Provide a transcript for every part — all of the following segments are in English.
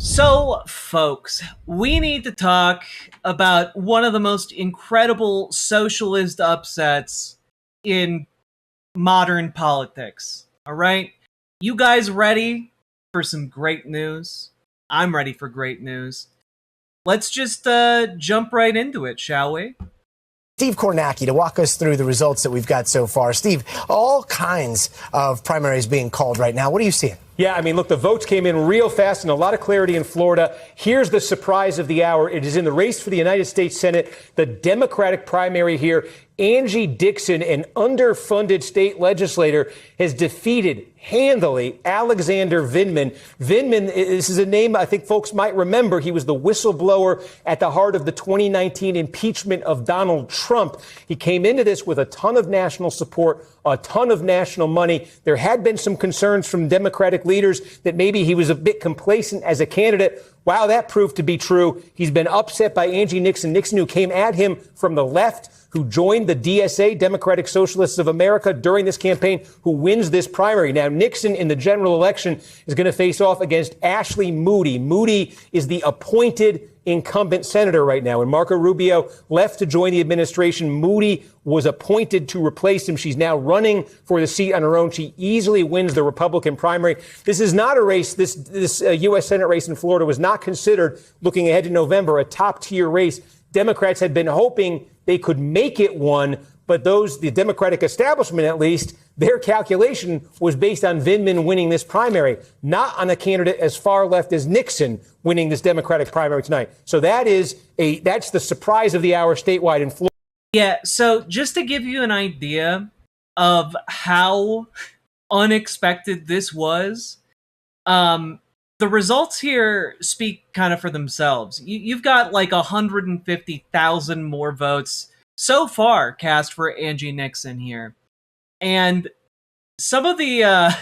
So, folks, we need to talk about one of the most incredible socialist upsets in modern politics. All right? You guys ready for some great news? I'm ready for great news. Let's just jump right into it, shall we? Steve Kornacki to walk us through the results that we've got so far. Steve, all kinds of primaries being called right now. What are you seeing? Yeah, I mean, look, the votes came in real fast and a lot of clarity in Florida. Here's the surprise of the hour. It is in the race for the United States Senate, the Democratic primary here. Angie Nixon, an underfunded state legislator, has defeated handily Alexander Vindman. Vindman, this is a name I think folks might remember. He was the whistleblower at the heart of the 2019 impeachment of Donald Trump. He came into this with a ton of national support, a ton of national money. There had been some concerns from Democratic leaders that maybe he was a bit complacent as a candidate. Wow, that proved to be true. He's been upset by Angie Nixon. Nixon, who came at him from the left, who joined the DSA, Democratic Socialists of America, during this campaign, who wins this primary. Now, Nixon in the general election is going to face off against Ashley Moody. Moody is the appointed incumbent senator right now. And Marco Rubio left to join the administration. Moody was appointed to replace him. She's now running for the seat on her own. She easily wins the Republican primary. This is not a race. This U.S. Senate race in Florida was not considered, looking ahead to November, a top-tier race. Democrats had been hoping they could make it one, but the Democratic establishment at least, their calculation was based on Vindman winning this primary, not on a candidate as far left as Nixon winning this Democratic primary tonight. So that's the surprise of the hour statewide in Florida. Yeah, so just to give you an idea of how unexpected this was, the results here speak kind of for themselves. You've got like 150,000 more votes so far cast for Angie Nixon here, and some of the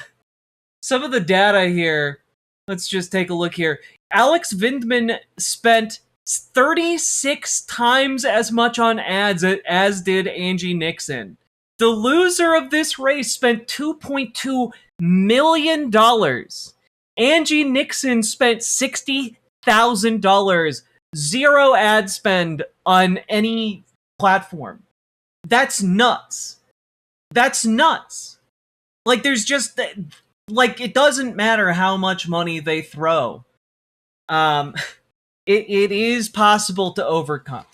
data here. Let's just take a look here. Alex Vindman spent 36 times as much on ads as did Angie Nixon. The loser of this race spent $2.2 million. Angie Nixon spent $60,000, zero ad spend on any platform. That's nuts. That's nuts. Like, there's just, like, it doesn't matter how much money they throw. It is possible to overcome.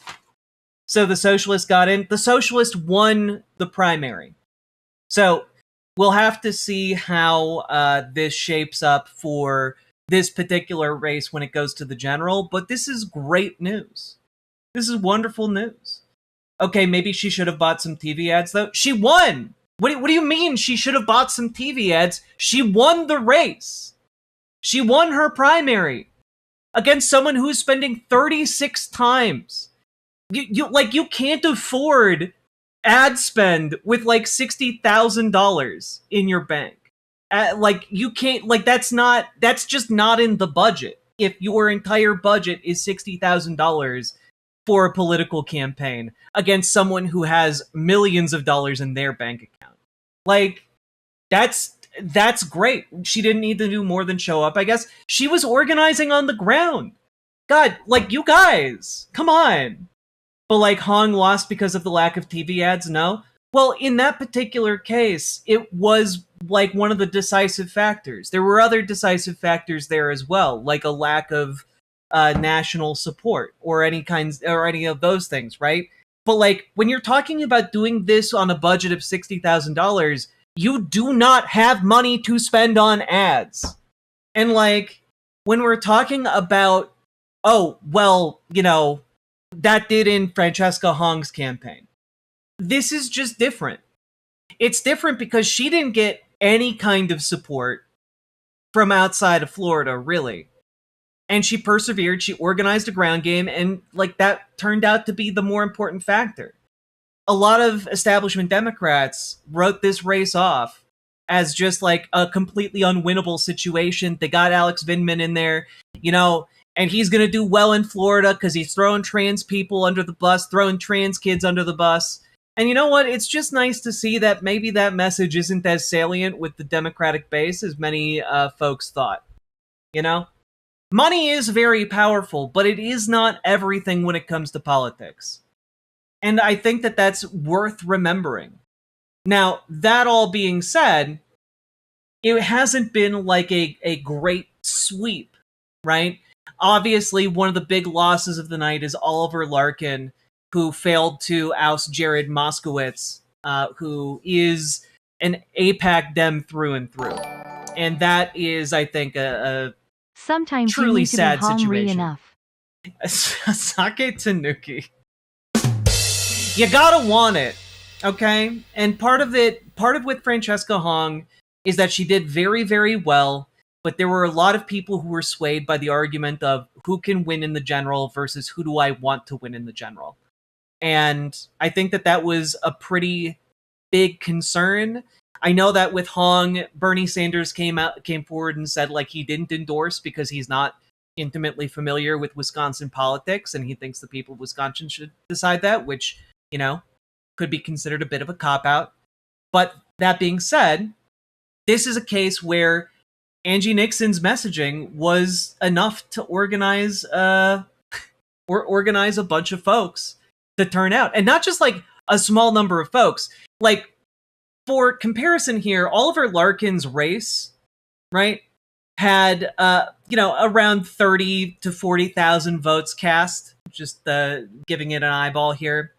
So the socialist got in. The socialist won the primary. So we'll have to see how this shapes up for this particular race when it goes to the general, but this is great news. This is wonderful news. Okay, maybe she should have bought some TV ads, though. She won! What do you mean she should have bought some TV ads? She won the race. She won her primary against someone who's spending 36 times. You can't afford ad spend with like $60,000 in your bank. You can't, that's just not in the budget. If your entire budget is $60,000 for a political campaign against someone who has millions of dollars in their bank account. That's great. She didn't need to do more than show up, I guess. She was organizing on the ground. God, you guys, come on. But Hong lost because of the lack of TV ads? No. Well, in that particular case, it was one of the decisive factors. There were other decisive factors there as well, like a lack of national support or any of those things, right? But when you're talking about doing this on a budget of $60,000, you do not have money to spend on ads. And when we're talking about, that did in Francesca Hong's campaign. This is just different. It's different because she didn't get any kind of support from outside of Florida, really. And she persevered, she organized a ground game, and that turned out to be the more important factor. A lot of establishment Democrats wrote this race off as just a completely unwinnable situation. They got Alex Vindman in there, and he's going to do well in Florida because he's throwing trans people under the bus, throwing trans kids under the bus. And you know what? It's just nice to see that maybe that message isn't as salient with the Democratic base as many folks thought. Money is very powerful, but it is not everything when it comes to politics. And I think that that's worth remembering. Now, that all being said, it hasn't been like a great sweep, right? Obviously, one of the big losses of the night is Oliver Larkin, who failed to oust Jared Moskowitz, who is an AIPAC Dem through and through. And that is, I think, a Sometimes truly you need to sad be hungry situation. enough. Sake Tanuki. You gotta want it, okay? And part of with Francesca Hong is that she did very, very well, but there were a lot of people who were swayed by the argument of who can win in the general versus who do I want to win in the general. And I think that that was a pretty big concern. I know that with Hong, Bernie Sanders came forward and said like he didn't endorse because he's not intimately familiar with Wisconsin politics, and he thinks the people of Wisconsin should decide that, which, you know, could be considered a bit of a cop-out. But that being said, this is a case where Angie Nixon's messaging was enough to organize a bunch of folks to turn out. And not just like a small number of folks. Like, for comparison here, Oliver Larkin's race, right, had around 30 to 40,000 votes cast, just giving it an eyeball here.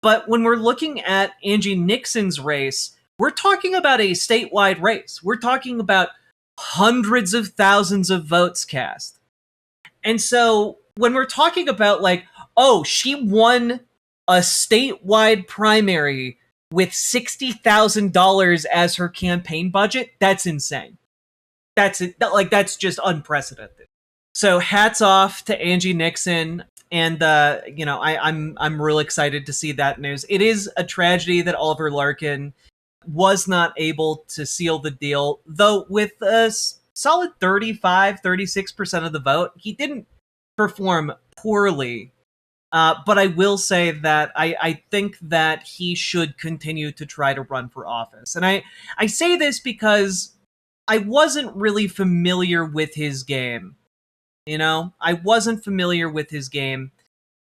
But when we're looking at Angie Nixon's race, we're talking about a statewide race. We're talking about hundreds of thousands of votes cast. And so when we're talking about like, oh, she won a statewide primary with $60,000 as her campaign budget, that's insane. That's just unprecedented. So hats off to Angie Nixon, and I'm real excited to see that news. It is a tragedy that Oliver Larkin was not able to seal the deal, though with a solid 36% of the vote, he didn't perform poorly. But I will say that I think that he should continue to try to run for office. And I say this because I wasn't really familiar with his game. You know, I wasn't familiar with his game.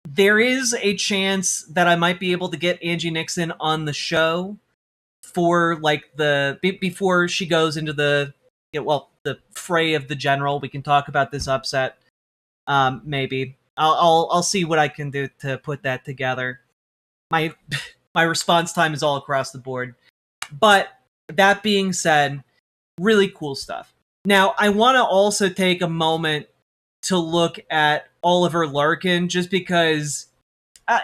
There is a chance that I might be able to get Angie Nixon on the show for like before she goes into the fray of the general. We can talk about this upset. Maybe I'll see what I can do to put that together. My response time is all across the board. But that being said, really cool stuff. Now, I want to also take a moment to look at Oliver Larkin, just because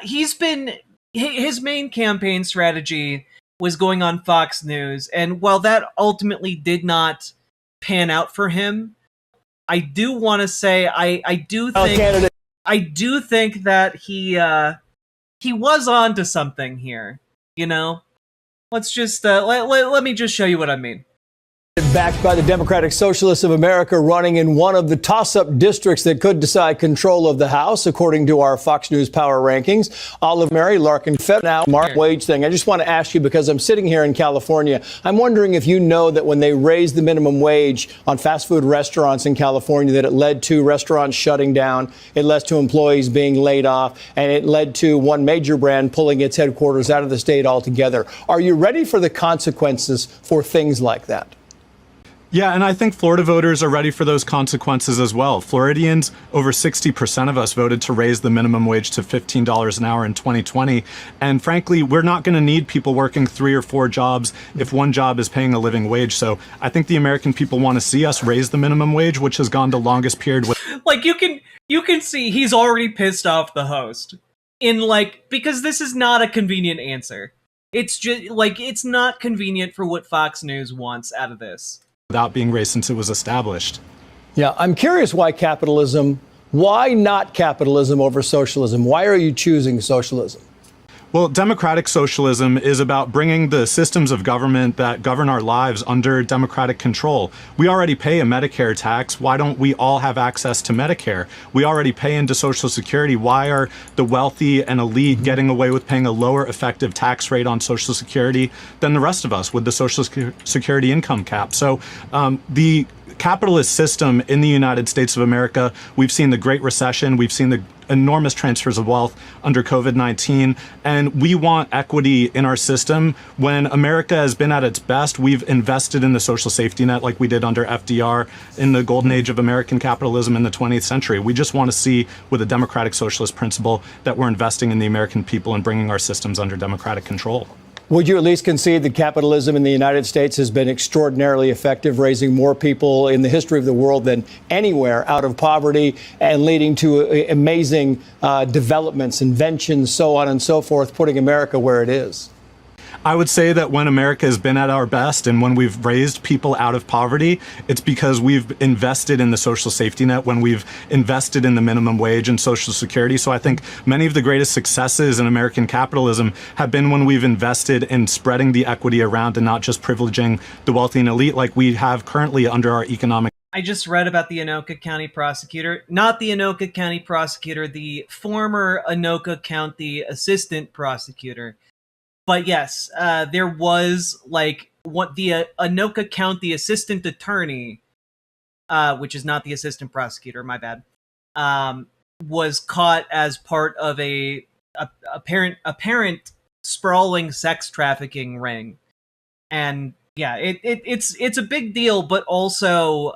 his main campaign strategy was going on Fox News, and while that ultimately did not pan out for him, I do want to say I do think that he was on to something here. You know, let's just let me just show you what I mean. Backed by the Democratic Socialists of America, running in one of the toss-up districts that could decide control of the House, according to our Fox News Power Rankings. Olive Mary, Larkin, Fed now, Mark wage thing. I just want to ask you, because I'm sitting here in California, I'm wondering if you know that when they raised the minimum wage on fast food restaurants in California, that it led to restaurants shutting down, it led to employees being laid off, and it led to one major brand pulling its headquarters out of the state altogether. Are you ready for the consequences for things like that? Yeah, and I think Florida voters are ready for those consequences as well. Floridians, over 60% of us voted to raise the minimum wage to $15 an hour in 2020. And frankly, we're not going to need people working 3 or 4 jobs if one job is paying a living wage. So I think the American people want to see us raise the minimum wage, which has gone the longest period. Like, you can see he's already pissed off the host because this is not a convenient answer. It's just like, it's not convenient for what Fox News wants out of this. Without being raised since it was established. Yeah, I'm curious why not capitalism over socialism? Why are you choosing socialism? Well, democratic socialism is about bringing the systems of government that govern our lives under democratic control. We already pay a Medicare tax. Why don't we all have access to Medicare? We already pay into Social Security. Why are the wealthy and elite getting away with paying a lower effective tax rate on Social Security than the rest of us with the Social Security income cap? So the capitalist system in the United States of America. We've seen the Great Recession. We've seen the enormous transfers of wealth under COVID-19. And we want equity in our system. When America has been at its best, we've invested in the social safety net like we did under FDR in the golden age of American capitalism in the 20th century. We just want to see, with a democratic socialist principle, that we're investing in the American people and bringing our systems under democratic control. Would you at least concede that capitalism in the United States has been extraordinarily effective, raising more people in the history of the world than anywhere out of poverty and leading to amazing developments, inventions, so on and so forth, putting America where it is? I would say that when America has been at our best and when we've raised people out of poverty, it's because we've invested in the social safety net, when we've invested in the minimum wage and Social Security. So I think many of the greatest successes in American capitalism have been when we've invested in spreading the equity around and not just privileging the wealthy and elite like we have currently under our economic. I just read about the Anoka County prosecutor, not the Anoka County prosecutor, the former Anoka County assistant prosecutor. But yes, there was what the Anoka County assistant attorney, which is not the assistant prosecutor, my bad, was caught as part of a apparent sprawling sex trafficking ring, and yeah, it's a big deal, but also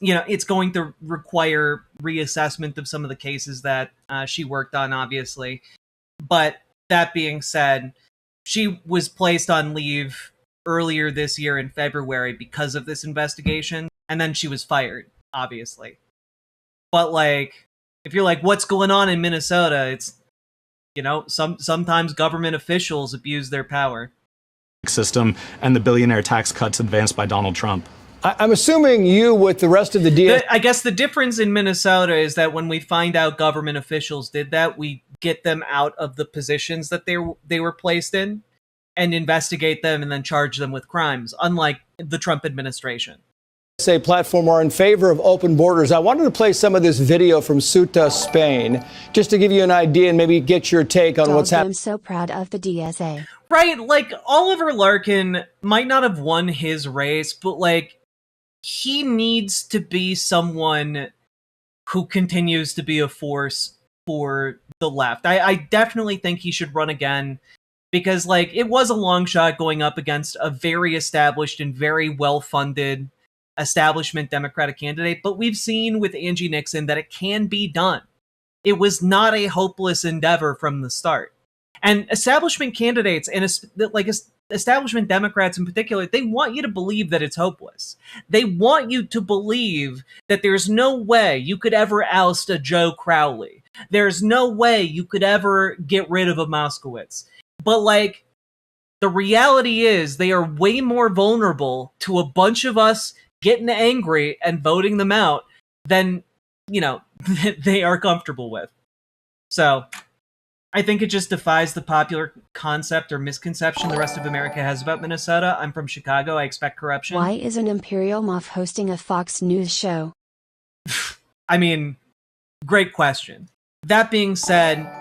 it's going to require reassessment of some of the cases that she worked on, obviously, but. That being said, she was placed on leave earlier this year in February because of this investigation, and then she was fired, obviously. But if you're like, what's going on in Minnesota? It's, sometimes government officials abuse their power. System and the billionaire tax cuts advanced by Donald Trump. I'm assuming you, with the rest of the DSA... I guess the difference in Minnesota is that when we find out government officials did that, we get them out of the positions that they were placed in and investigate them and then charge them with crimes, unlike the Trump administration. Platform are in favor of open borders. I wanted to play some of this video from Ceuta, Spain, just to give you an idea and maybe get your take on what's happening. I'm so proud of the DSA. Right, Oliver Larkin might not have won his race, but he needs to be someone who continues to be a force for the left. I definitely think he should run again because it was a long shot going up against a very established and very well-funded establishment Democratic candidate, but we've seen with Angie Nixon that it can be done. It was not a hopeless endeavor from the start. And establishment candidates and establishment Democrats in particular, they want you to believe that it's hopeless. They want you to believe that there's no way you could ever oust a Joe Crowley. There's no way you could ever get rid of a Moskowitz. But the reality is they are way more vulnerable to a bunch of us getting angry and voting them out than, they are comfortable with. So I think it just defies the popular concept or misconception the rest of America has about Minnesota. I'm from Chicago. I expect corruption. Why is an Imperial Muff hosting a Fox News show? I mean, great question. That being said,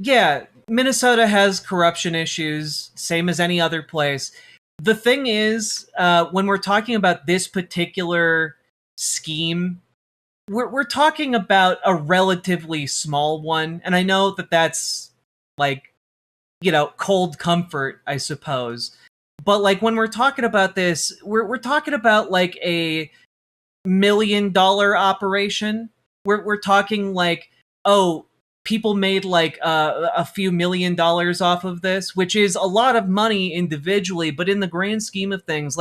yeah, Minnesota has corruption issues, same as any other place. The thing is, when we're talking about this particular scheme, we're talking about a relatively small one, and I know that that's cold comfort, I suppose. But when we're talking about this, we're talking about a $1 million operation. We're talking people made a few $1 million off of this, which is a lot of money individually, but in the grand scheme of things,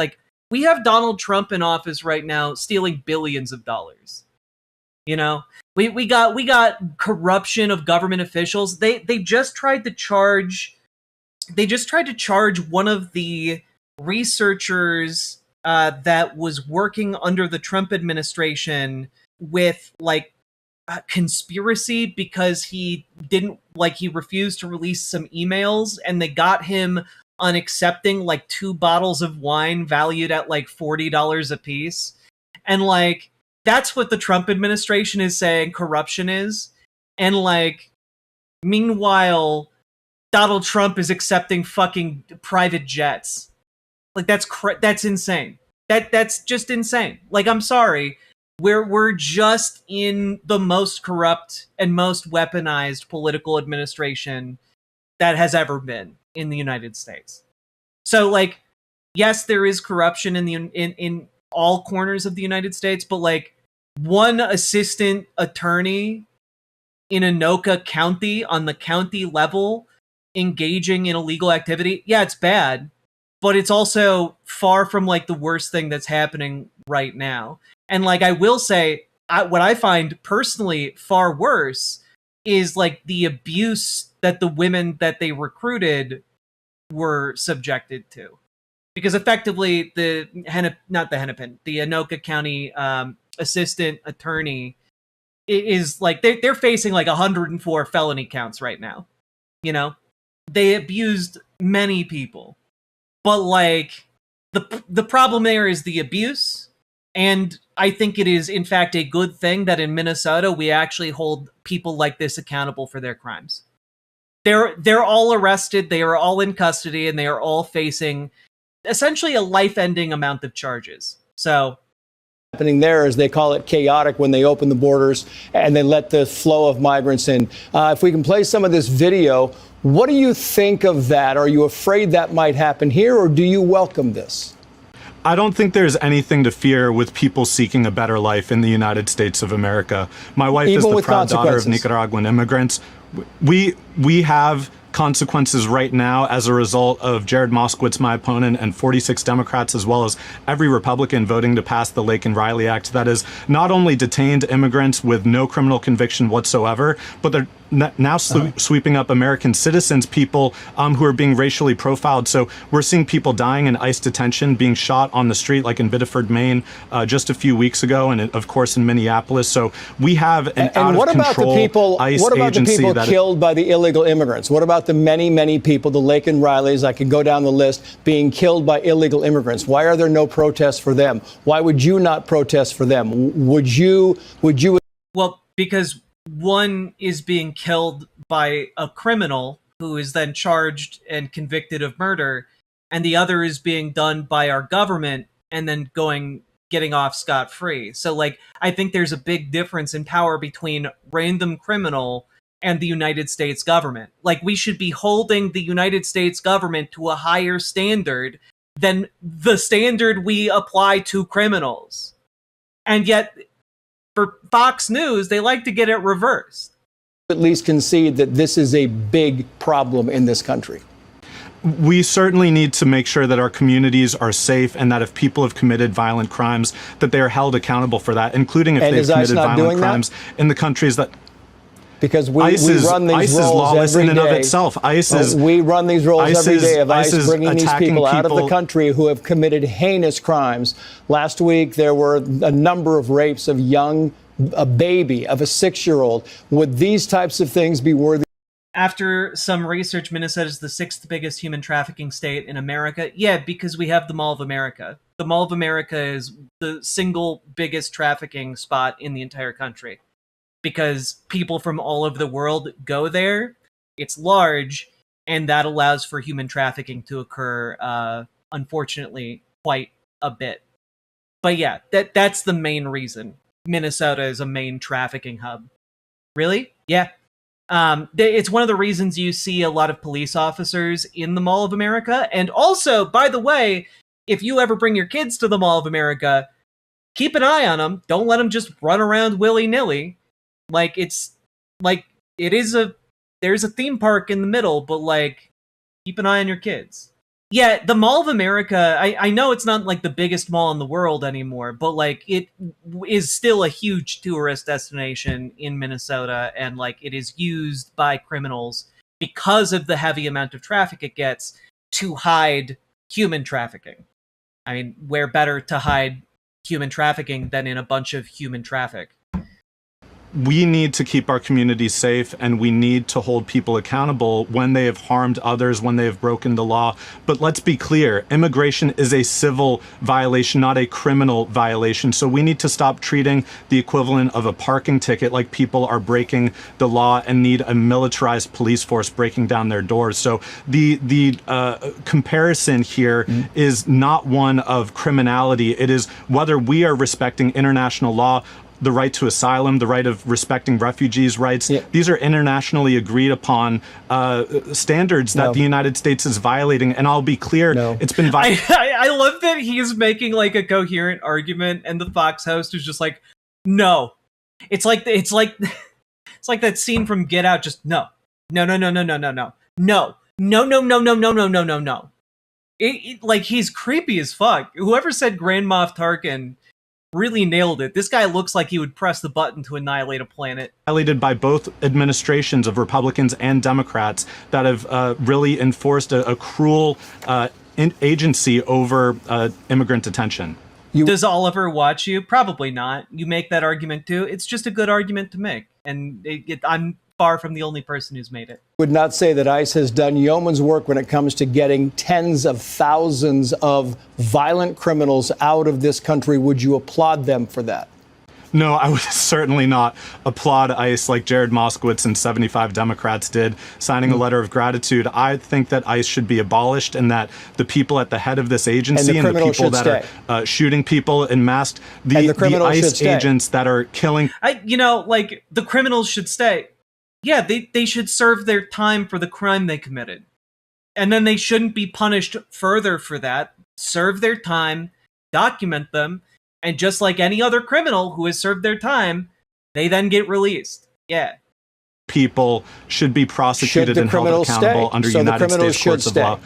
we have Donald Trump in office right now stealing billions of dollars. We got corruption of government officials. They just tried to charge one of the researchers that was working under the Trump administration with conspiracy because he refused to release some emails, and they got him on accepting 2 bottles of wine valued at $40 a piece. And that's what the Trump administration is saying corruption is. And meanwhile, Donald Trump is accepting fucking private jets. That's insane. That's just insane. Like, I'm sorry. We're just in the most corrupt and most weaponized political administration that has ever been in the United States. So, like, yes, there is corruption in all corners of the United States, but like one assistant attorney in Anoka County on the county level engaging in illegal activity, yeah, it's bad, but it's also far from like the worst thing that's happening right now. And like, I will say, what I find personally far worse is like the abuse that the women that they recruited were subjected to. Because effectively, the Anoka County assistant attorney is like, they're facing like 104 felony counts right now. You know, they abused many people, but like the problem there is the abuse. And I think it is, in fact, a good thing that in Minnesota we actually hold people like this accountable for their crimes. They're all arrested, they are all in custody, and they are all facing essentially a life-ending amount of charges. So happening there is they call it chaotic when they open the borders and they let the flow of migrants in. If we can play some of this video, what do you think of that? Are you afraid that might happen here, or do you welcome this? I don't think there's anything to fear with people seeking a better life in the United States of America. My wife is the proud daughter of Nicaraguan immigrants. We have consequences right now as a result of Jared Moskowitz, my opponent, and 46 Democrats, as well as every Republican voting to pass the Larkin Riley Act that has not only detained immigrants with no criminal conviction whatsoever, but they're now sweeping up American citizens, people who are being racially profiled. So we're seeing people dying in ICE detention, being shot on the street, like in Biddeford, Maine, just a few weeks ago, and of course in Minneapolis. So we have an out-of-control ICE what about agency the people killed by the illegal immigrants? What about the many people, the Larkin Rileys, I could go down the list, being killed by illegal immigrants? Why are there no protests for them? Why would you not protest for them? Would you? Well, because one is being killed by a criminal who is then charged and convicted of murder, and the other is being done by our government and then getting off scot-free. So like, I think there's a big difference in power between random criminal and the United States government. Like, we should be holding the United States government to a higher standard than the standard we apply to criminals. And yet, for Fox News, they like to get it reversed. At least concede that this is a big problem in this country. We certainly need to make sure that our communities are safe, and that if people have committed violent crimes, that they are held accountable for that, including if they've committed violent crimes in the countries that... Because we run these ICE rolls is lawless every in and day. of itself. We run these rolls every day of ICE bringing these people out of the people country who have committed heinous crimes. Last week, there were a number of rapes of a baby, of a 6-year-old. Would these types of things be worthy? After some research, Minnesota is the 6th biggest human trafficking state in America. Yeah, because we have the Mall of America. The Mall of America is the single biggest trafficking spot in the entire country, because people from all over the world go there. It's large, and that allows for human trafficking to occur, unfortunately, quite a bit. But yeah, that's the main reason Minnesota is a main trafficking hub. Really? Yeah. It's one of the reasons you see a lot of police officers in the Mall of America. And also, by the way, if you ever bring your kids to the Mall of America, keep an eye on them. Don't let them just run around willy-nilly. Like, there's a theme park in the middle, but like, keep an eye on your kids. Yeah, the Mall of America, I know it's not like the biggest mall in the world anymore, but like, it is still a huge tourist destination in Minnesota, and like, it is used by criminals because of the heavy amount of traffic it gets to hide human trafficking. I mean, where better to hide human trafficking than in a bunch of human traffic? we need to keep our communities safe, and we need to hold people accountable when they have harmed others, when they have broken the law. But let's be clear, immigration is a civil violation, not a criminal violation. So we need to stop treating the equivalent of a parking ticket like people are breaking the law and need a militarized police force breaking down their doors. So the comparison here is not one of criminality. It is whether we are respecting international law, the right to asylum, the right of respecting refugees' rights. Yeah. These are internationally agreed upon standards that the United States is violating. And I'll be clear, it's been violated. I love that he's making like a coherent argument, and the Fox host is just like, no. It's like that scene from Get Out. Just no. Like, he's creepy as fuck. Whoever said Grand Moff Tarkin really nailed it. This guy looks like he would press the button to annihilate a planet. Violated by both administrations of Republicans and Democrats that have really enforced a cruel agency over immigrant detention. Does Oliver watch you? Probably not. You make that argument too. It's just a good argument to make. And I'm far from the only person who's made it. Would not say that ICE has done yeoman's work when it comes to getting tens of thousands of violent criminals out of this country. Would you applaud them for that? No, I would certainly not applaud ICE like Jared Moskowitz and 75 Democrats did, signing a letter of gratitude. I think that ICE should be abolished, and that the people at the head of this agency and the people that are shooting people en masse, the ICE agents that are killing. The criminals should stay. Yeah, they should serve their time for the crime they committed. And then they shouldn't be punished further for that. Serve their time, document them, and just like any other criminal who has served their time, they then get released. Yeah. People should be prosecuted and held accountable under United States courts of law.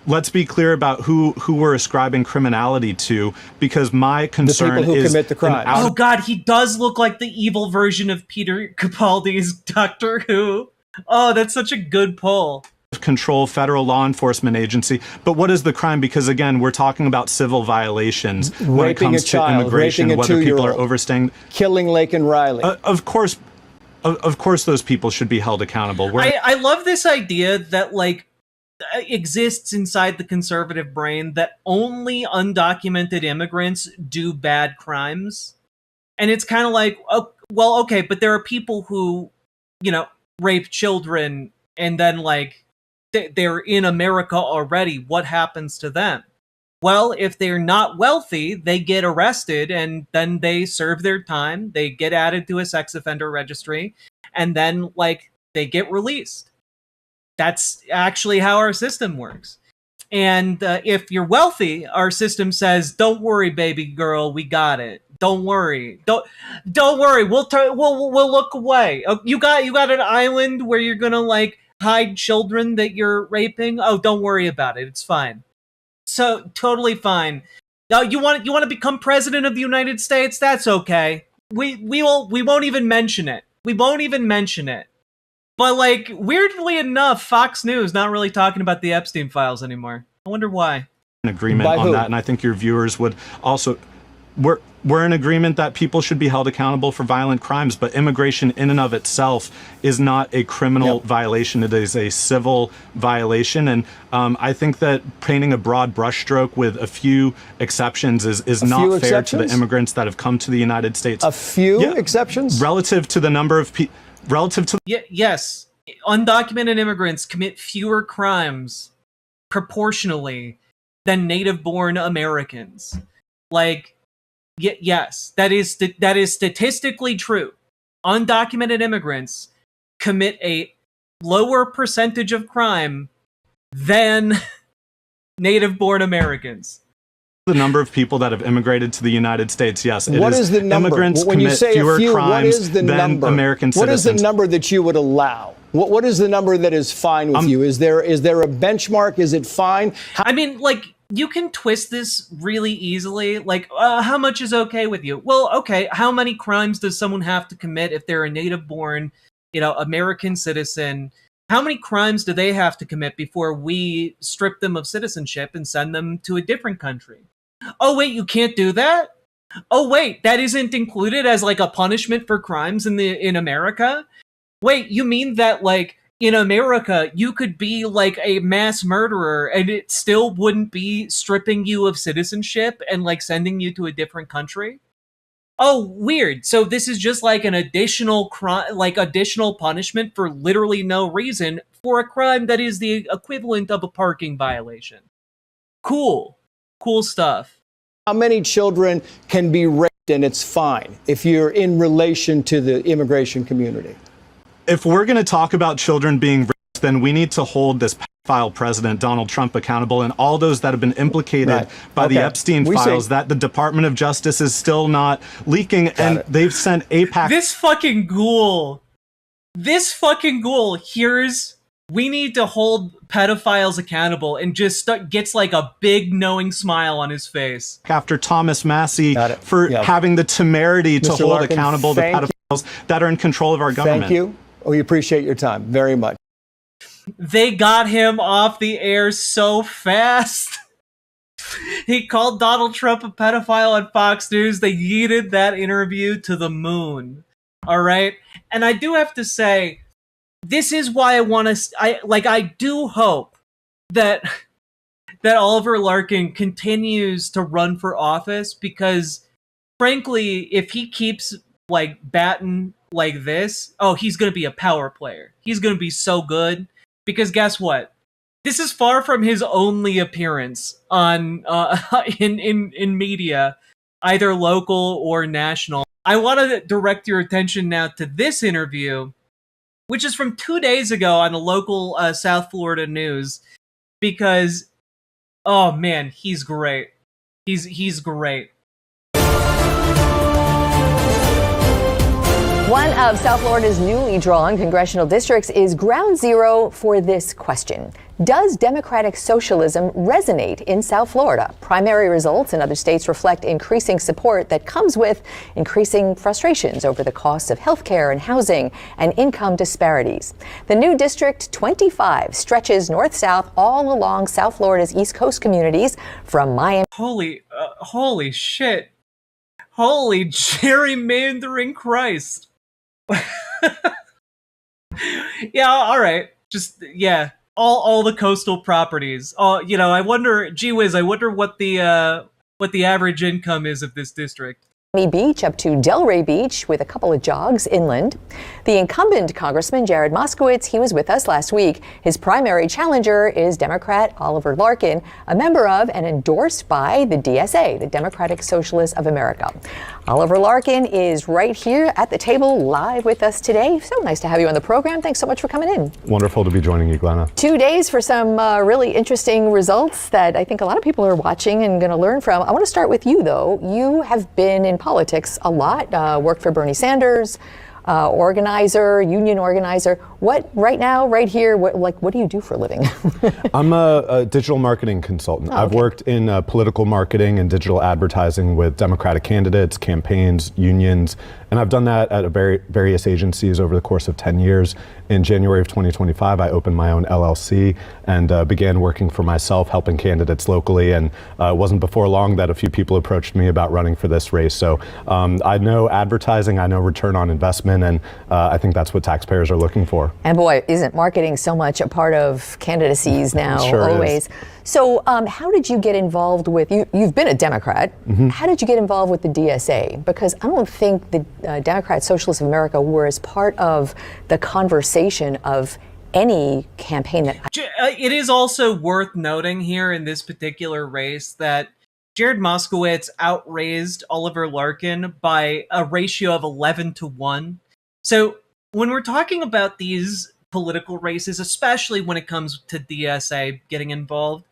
Let's be clear about who we're ascribing criminality to, because my concern is the people who commit the crime. Oh God, he does look like the evil version of Peter Capaldi's Doctor Who. Oh, that's such a good pull. Control federal law enforcement agency. But what is the crime? Because again, we're talking about civil violations when it comes to immigration, whether people are overstaying. Killing Laken Riley. Of course, those people should be held accountable. I love this idea that exists inside the conservative brain that only undocumented immigrants do bad crimes. And it's kind of like, oh, well, okay, but there are people who, rape children and then they're in America already. What happens to them? Well, if they're not wealthy, they get arrested and then they serve their time. They get added to a sex offender registry and then they get released. That's actually how our system works. And if you're wealthy, our system says, "Don't worry, baby girl, we got it. Don't worry. Don't worry. We'll look away. Oh, you got an island where you're gonna hide children that you're raping. Oh, don't worry about it. It's fine. So totally fine. Now you want to become president of the United States? That's okay. We won't even mention it. We won't even mention it." But weirdly enough, Fox News not really talking about the Epstein files anymore. I wonder why. An agreement on that, and I think your viewers would also. We're in agreement that people should be held accountable for violent crimes, but immigration in and of itself is not a criminal violation. It is a civil violation. And I think that painting a broad brushstroke with a few exceptions is not fair to the immigrants that have come to the United States. A few exceptions? Relative to the number of people. Yes. Undocumented immigrants commit fewer crimes proportionally than native-born Americans. Yes, that is statistically true. Undocumented immigrants commit a lower percentage of crime than native-born Americans. The number of people that have immigrated to the United States, yes. What is the number? Immigrants when you commit say fewer a few, crimes what is the than number? American what citizens. What is the number that you would allow? What is the number that is fine with you? Is there a benchmark? Is it fine? You can twist this really easily. How much is okay with you? Well, okay, how many crimes does someone have to commit if they're a native-born, American citizen? How many crimes do they have to commit before we strip them of citizenship and send them to a different country? Oh, wait, you can't do that? Oh wait, that isn't included as like a punishment for crimes in America? Wait, you mean that like in America you could be like a mass murderer and it still wouldn't be stripping you of citizenship and like sending you to a different country? Oh, weird. So this is just like an additional crime, like additional punishment for literally no reason for a crime that is the equivalent of a parking violation. Cool. Cool stuff. How many children can be raped and it's fine if you're in relation to the immigration community? If we're going to talk about children being raped, then we need to hold this pedophile president, Donald Trump, accountable, and all those that have been implicated by the Epstein files that the Department of Justice is still not leaking, they've sent AIPAC. This fucking ghoul hears we need to hold pedophiles accountable and just gets like a big knowing smile on his face. After Thomas Massey for having the temerity to hold Larkin, accountable the pedophiles that are in control of our government. Thank you. We appreciate your time very much. They got him off the air so fast. He called Donald Trump a pedophile on Fox News. They yeeted that interview to the moon. All right? And I do have to say, this is why I do hope that Oliver Larkin continues to run for office, because frankly, if he keeps like batting like this, he's going to be a power player. He's going to be so good, because guess what? This is far from his only appearance on in media, either local or national. I want to direct your attention now to this interview, which is from 2 days ago on the local South Florida news, because, oh man, he's great. He's great. One of South Florida's newly drawn congressional districts is ground zero for this question. Does democratic socialism resonate in South Florida? Primary results in other states reflect increasing support that comes with increasing frustrations over the costs of healthcare and housing and income disparities. The new District 25 stretches north-south all along South Florida's East Coast communities from Miami. Holy shit. Holy gerrymandering Christ. Yeah, all right. Just all the coastal properties. I wonder, gee whiz, I wonder what the average income is of this district. Beach up to Delray Beach with a couple of jogs inland. The incumbent Congressman Jared Moskowitz, he was with us last week. His primary challenger is Democrat Oliver Larkin, a member of and endorsed by the DSA, the Democratic Socialists of America. Oliver Larkin is right here at the table live with us today. So nice to have you on the program. Thanks so much for coming in. Wonderful to be joining you, Glenna. 2 days for some really interesting results that I think a lot of people are watching and going to learn from. I want to start with you, though. You have been in politics a lot, worked for Bernie Sanders, organizer, union organizer. What right now, right here, what do you do for a living? I'm a digital marketing consultant. Oh, okay. I've worked in political marketing and digital advertising with Democratic candidates, campaigns, unions, and I've done that at various agencies over the course of 10 years. In January of 2025, I opened my own LLC and began working for myself, helping candidates locally. And it wasn't before long that a few people approached me about running for this race. So I know advertising, I know return on investment, and I think that's what taxpayers are looking for. And boy, isn't marketing so much a part of candidacies now, Sure always. is. So how did you get involved with, you've been a Democrat, how did you get involved with the DSA? Because I don't think the Democrat Socialists of America were as part of the conversation of any campaign that It is also worth noting here in this particular race that Jared Moskowitz outraised Oliver Larkin by a ratio of 11-1. So when we're talking about these political races, especially when it comes to DSA getting involved,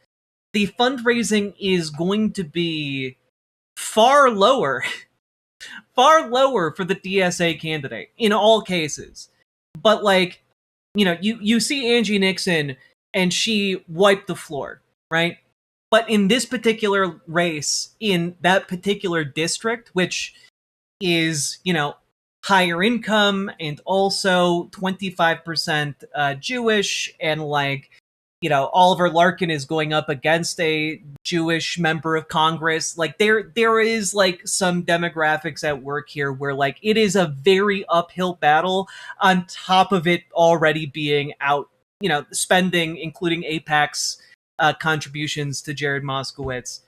the fundraising is going to be far lower for the DSA candidate in all cases. But like, you see Angie Nixon and she wiped the floor, right? But in this particular race, in that particular district, which is, higher income and also 25% Jewish and like Oliver Larkin is going up against a Jewish member of Congress. Like there is like some demographics at work here where like it is a very uphill battle on top of it already being out, spending, including AIPAC's contributions to Jared Moskowitz,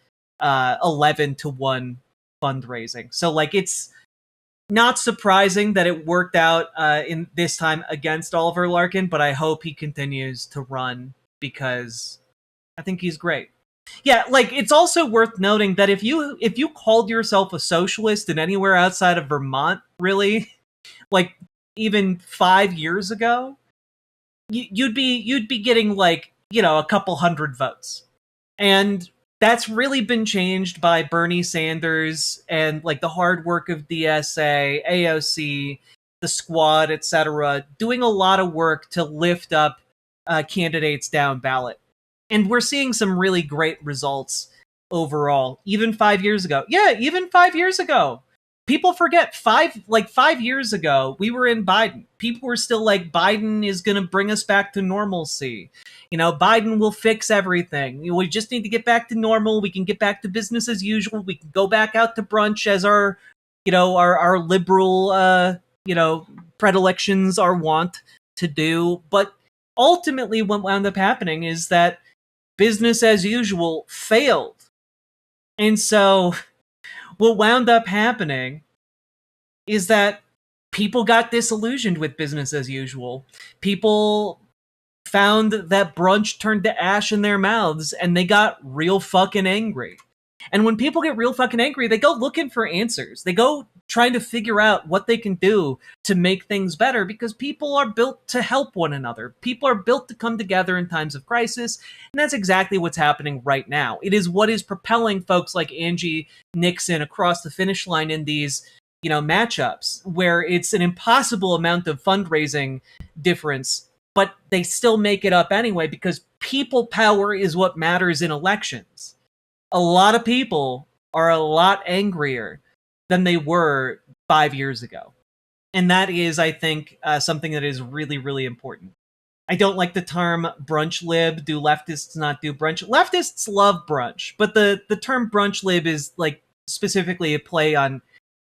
11-1 fundraising. So like it's not surprising that it worked out in this time against Oliver Larkin, but I hope he continues to run because I think he's great. Yeah, like it's also worth noting that if you called yourself a socialist in anywhere outside of Vermont, really, like even 5 years ago, you'd be getting like, a couple hundred votes. And that's really been changed by Bernie Sanders and like the hard work of DSA, AOC, the squad, etc., doing a lot of work to lift up candidates down ballot. And we're seeing some really great results overall, even 5 years ago. Yeah, even 5 years ago. People forget 5 years ago, we were in Biden. People were still like, Biden is going to bring us back to normalcy. Biden will fix everything. We just need to get back to normal. We can get back to business as usual. We can go back out to brunch as our liberal, predilections are wont to do. But ultimately what wound up happening is that business as usual failed. And so what wound up happening is that people got disillusioned with business as usual. People found that brunch turned to ash in their mouths and they got real fucking angry. And when people get real fucking angry, they go looking for answers. They go trying to figure out what they can do to make things better because people are built to help one another. People are built to come together in times of crisis. And that's exactly what's happening right now. It is what is propelling folks like Angie Nixon across the finish line in these, matchups where it's an impossible amount of fundraising difference, but they still make it up anyway because people power is what matters in elections. A lot of people are a lot angrier than they were 5 years ago. And that is, I think, something that is really, really important. I don't like the term brunch lib. Do leftists not do brunch? Leftists love brunch, but the term brunch lib is like specifically a play on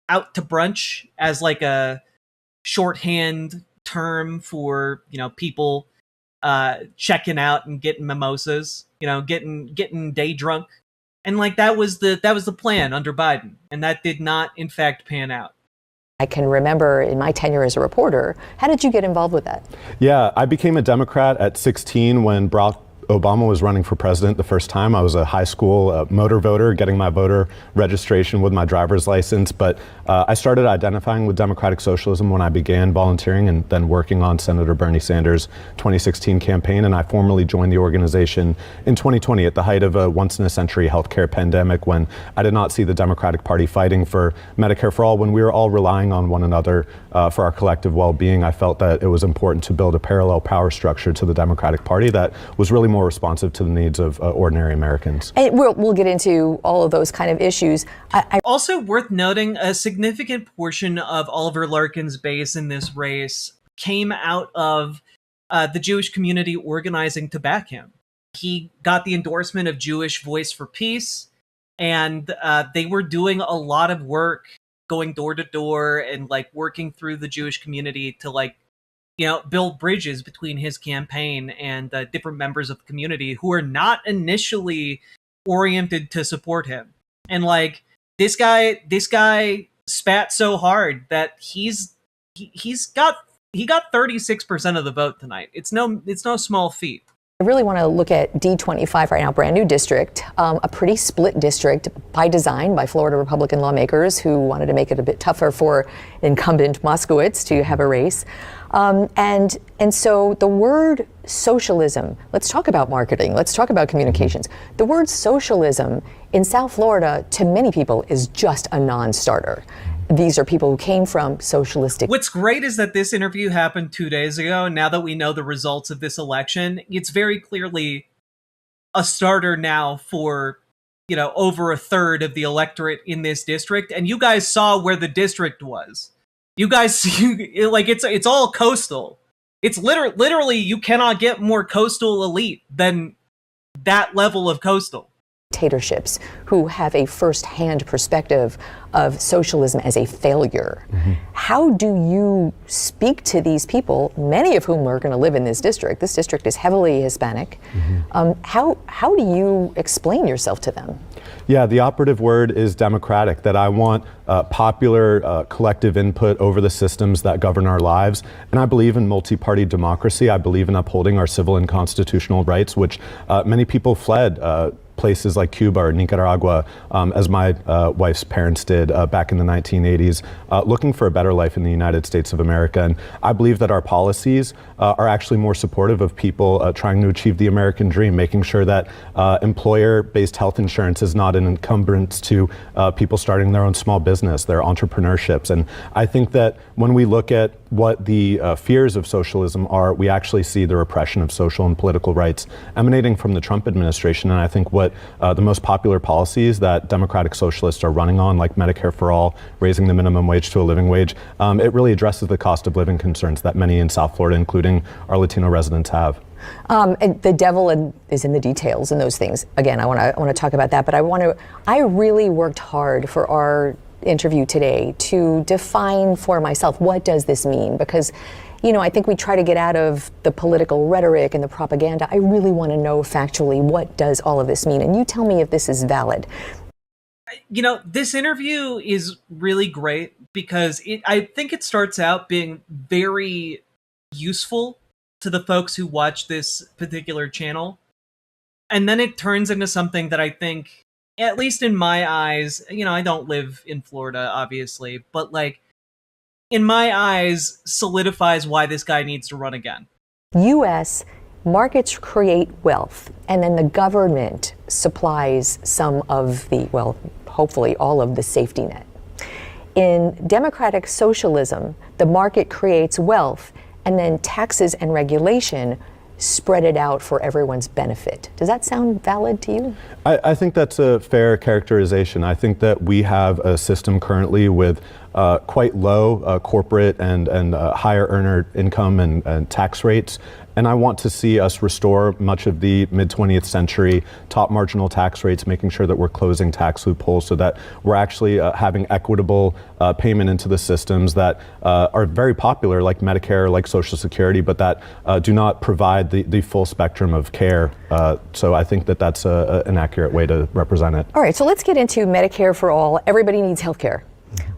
out to brunch as like a shorthand term for, people checking out and getting mimosas, getting day drunk. And like that was the plan under Biden, and that did not in fact pan out. I can remember in my tenure as a reporter, how did you get involved with that? Yeah, I became a Democrat at 16 when Barack Obama was running for president the first time. I was a high school motor voter, getting my voter registration with my driver's license. But I started identifying with democratic socialism when I began volunteering and then working on Senator Bernie Sanders' 2016 campaign. And I formally joined the organization in 2020 at the height of a once-in-a-century healthcare pandemic, when I did not see the Democratic Party fighting for Medicare for all, when we were all relying on one another for our collective well-being. I felt that it was important to build a parallel power structure to the Democratic Party that was really more responsive to the needs of ordinary Americans. And we'll get into all of those kind of issues. Also worth noting, a significant portion of Oliver Larkin's base in this race came out of the Jewish community organizing to back him. He got the endorsement of Jewish Voice for Peace, and they were doing a lot of work going door to door and like working through the Jewish community to like, build bridges between his campaign and different members of the community who are not initially oriented to support him. And like this guy spat so hard that he got 36% of the vote tonight. It's no small feat. I really want to look at D25 right now, brand new district, a pretty split district by design by Florida Republican lawmakers who wanted to make it a bit tougher for incumbent Moskowitz to have a race. And so the word socialism, let's talk about marketing, let's talk about communications. The word socialism in South Florida to many people is just a non-starter. These are people who came from socialistic. What's great is that this interview happened 2 days ago, and now that we know the results of this election, it's very clearly a starter now for, over a third of the electorate in this district. And you guys saw where the district was. You guys, like, it's all coastal. It's literally you cannot get more coastal elite than that level of coastal. Dictatorships who have a first-hand perspective of socialism as a failure. How do you speak to these people, many of whom are going to live in this district? This district is heavily Hispanic. How do you explain yourself to them? Yeah, the operative word is democratic, that I want popular collective input over the systems that govern our lives. And I believe in multi-party democracy. I believe in upholding our civil and constitutional rights, which many people fled places like Cuba or Nicaragua, as my wife's parents did back in the 1980s, looking for a better life in the United States of America. And I believe that our policies are actually more supportive of people trying to achieve the American dream, making sure that employer-based health insurance is not an encumbrance to people starting their own small business, their entrepreneurships. And I think that when we look at what the fears of socialism are, we actually see the repression of social and political rights emanating from the Trump administration. And I think what the most popular policies that democratic socialists are running on, like Medicare for all, raising the minimum wage to a living wage, it really addresses the cost of living concerns that many in South Florida, including our Latino residents, have. And the devil is in the details and those things. Again, I want to talk about that, but I really worked hard for our interview today to define for myself, what does this mean? Because, I think we try to get out of the political rhetoric and the propaganda. I really want to know factually, what does all of this mean? And you tell me if this is valid. This interview is really great because I think it starts out being very useful to the folks who watch this particular channel. And then it turns into something that I think, at least in my eyes, I don't live in Florida, obviously, but in my eyes, solidifies why this guy needs to run again. U.S. markets create wealth, and then the government supplies some of the, hopefully all of the safety net. In democratic socialism, the market creates wealth, and then taxes and regulation spread it out for everyone's benefit. Does that sound valid to you? I think that's a fair characterization. I think that we have a system currently with quite low corporate and higher earner income and tax rates. And I want to see us restore much of the mid-20th century top marginal tax rates, making sure that we're closing tax loopholes so that we're actually having equitable payment into the systems that are very popular, like Medicare, like Social Security, but that do not provide the full spectrum of care. So I think that that's an accurate way to represent it. All right, so let's get into Medicare for all. Everybody needs health care.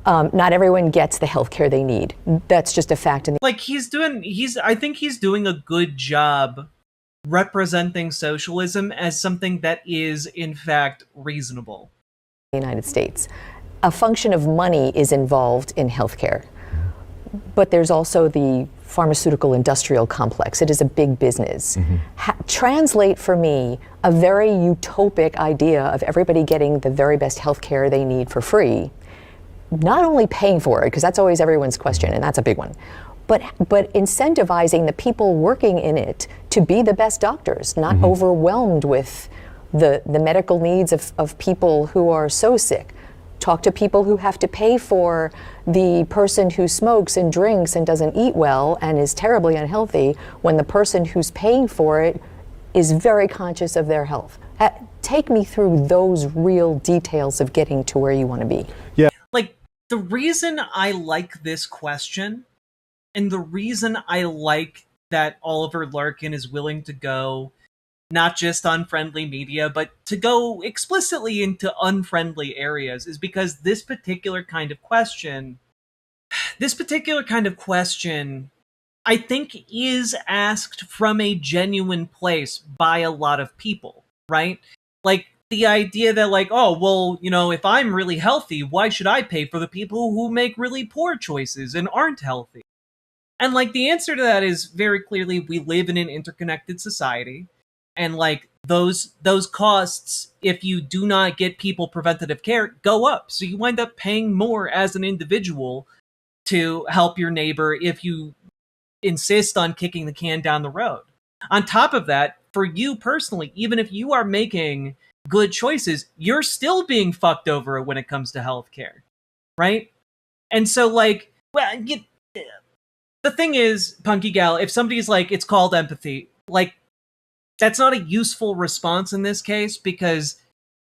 Not everyone gets the health care they need. That's just a fact. I think he's doing a good job representing socialism as something that is, in fact, reasonable. In the United States, a function of money is involved in health care. But there's also the pharmaceutical industrial complex. It is a big business. Translate for me a very utopic idea of everybody getting the very best health care they need for free. Not only paying for it, because that's always everyone's question, and that's a big one, but incentivizing the people working in it to be the best doctors, not overwhelmed with the medical needs of people who are so sick. Talk to people who have to pay for the person who smokes and drinks and doesn't eat well and is terribly unhealthy, when the person who's paying for it is very conscious of their health. Take me through those real details of getting to where you want to be. Yeah. The reason I like this question, and the reason I like that Oliver Larkin is willing to go not just on friendly media, but to go explicitly into unfriendly areas, is because this particular kind of question, I think is asked from a genuine place by a lot of people, right? The idea that if I'm really healthy, why should I pay for the people who make really poor choices and aren't healthy? And the answer to that is very clearly, we live in an interconnected society, and those costs, if you do not get people preventative care, go up. So you wind up paying more as an individual to help your neighbor if you insist on kicking the can down the road. On top of that, for you personally, even if you are making good choices, you're still being fucked over when it comes to healthcare, right? And so the thing is, Punky Gal, if somebody's like, it's called empathy, like, that's not a useful response in this case, because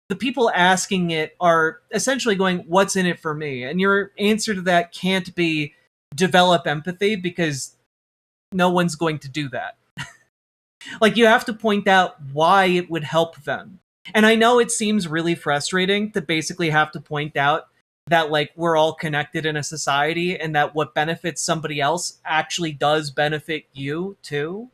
the people asking it are essentially going, what's in it for me? And your answer to that can't be develop empathy, because no one's going to do that. Like, you have to point out why it would help them. And I know it seems really frustrating to basically have to point out that, like, we're all connected in a society and that what benefits somebody else actually does benefit you too.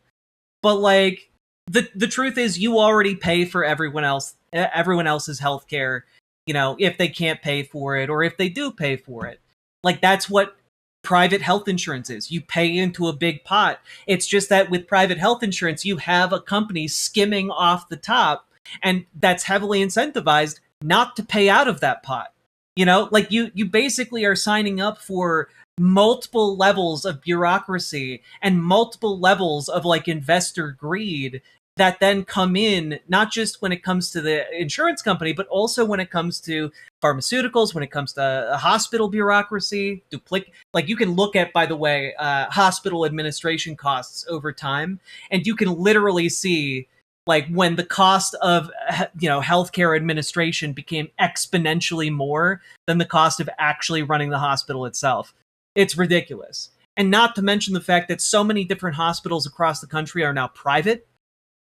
But, like, the truth is, you already pay for everyone else's healthcare, you know, if they can't pay for it, or if they do pay for it. Like, that's what private health insurance is. You pay into a big pot. It's just that with private health insurance, you have a company skimming off the top, and that's heavily incentivized not to pay out of that pot. You know, like, you basically are signing up for multiple levels of bureaucracy and multiple levels of, like, investor greed that then come in, not just when it comes to the insurance company, but also when it comes to pharmaceuticals, when it comes to hospital bureaucracy, like, you can look at, by the way, hospital administration costs over time, and you can literally see, like, when the cost of, you know, healthcare administration became exponentially more than the cost of actually running the hospital itself. It's ridiculous. And not to mention the fact that so many different hospitals across the country are now private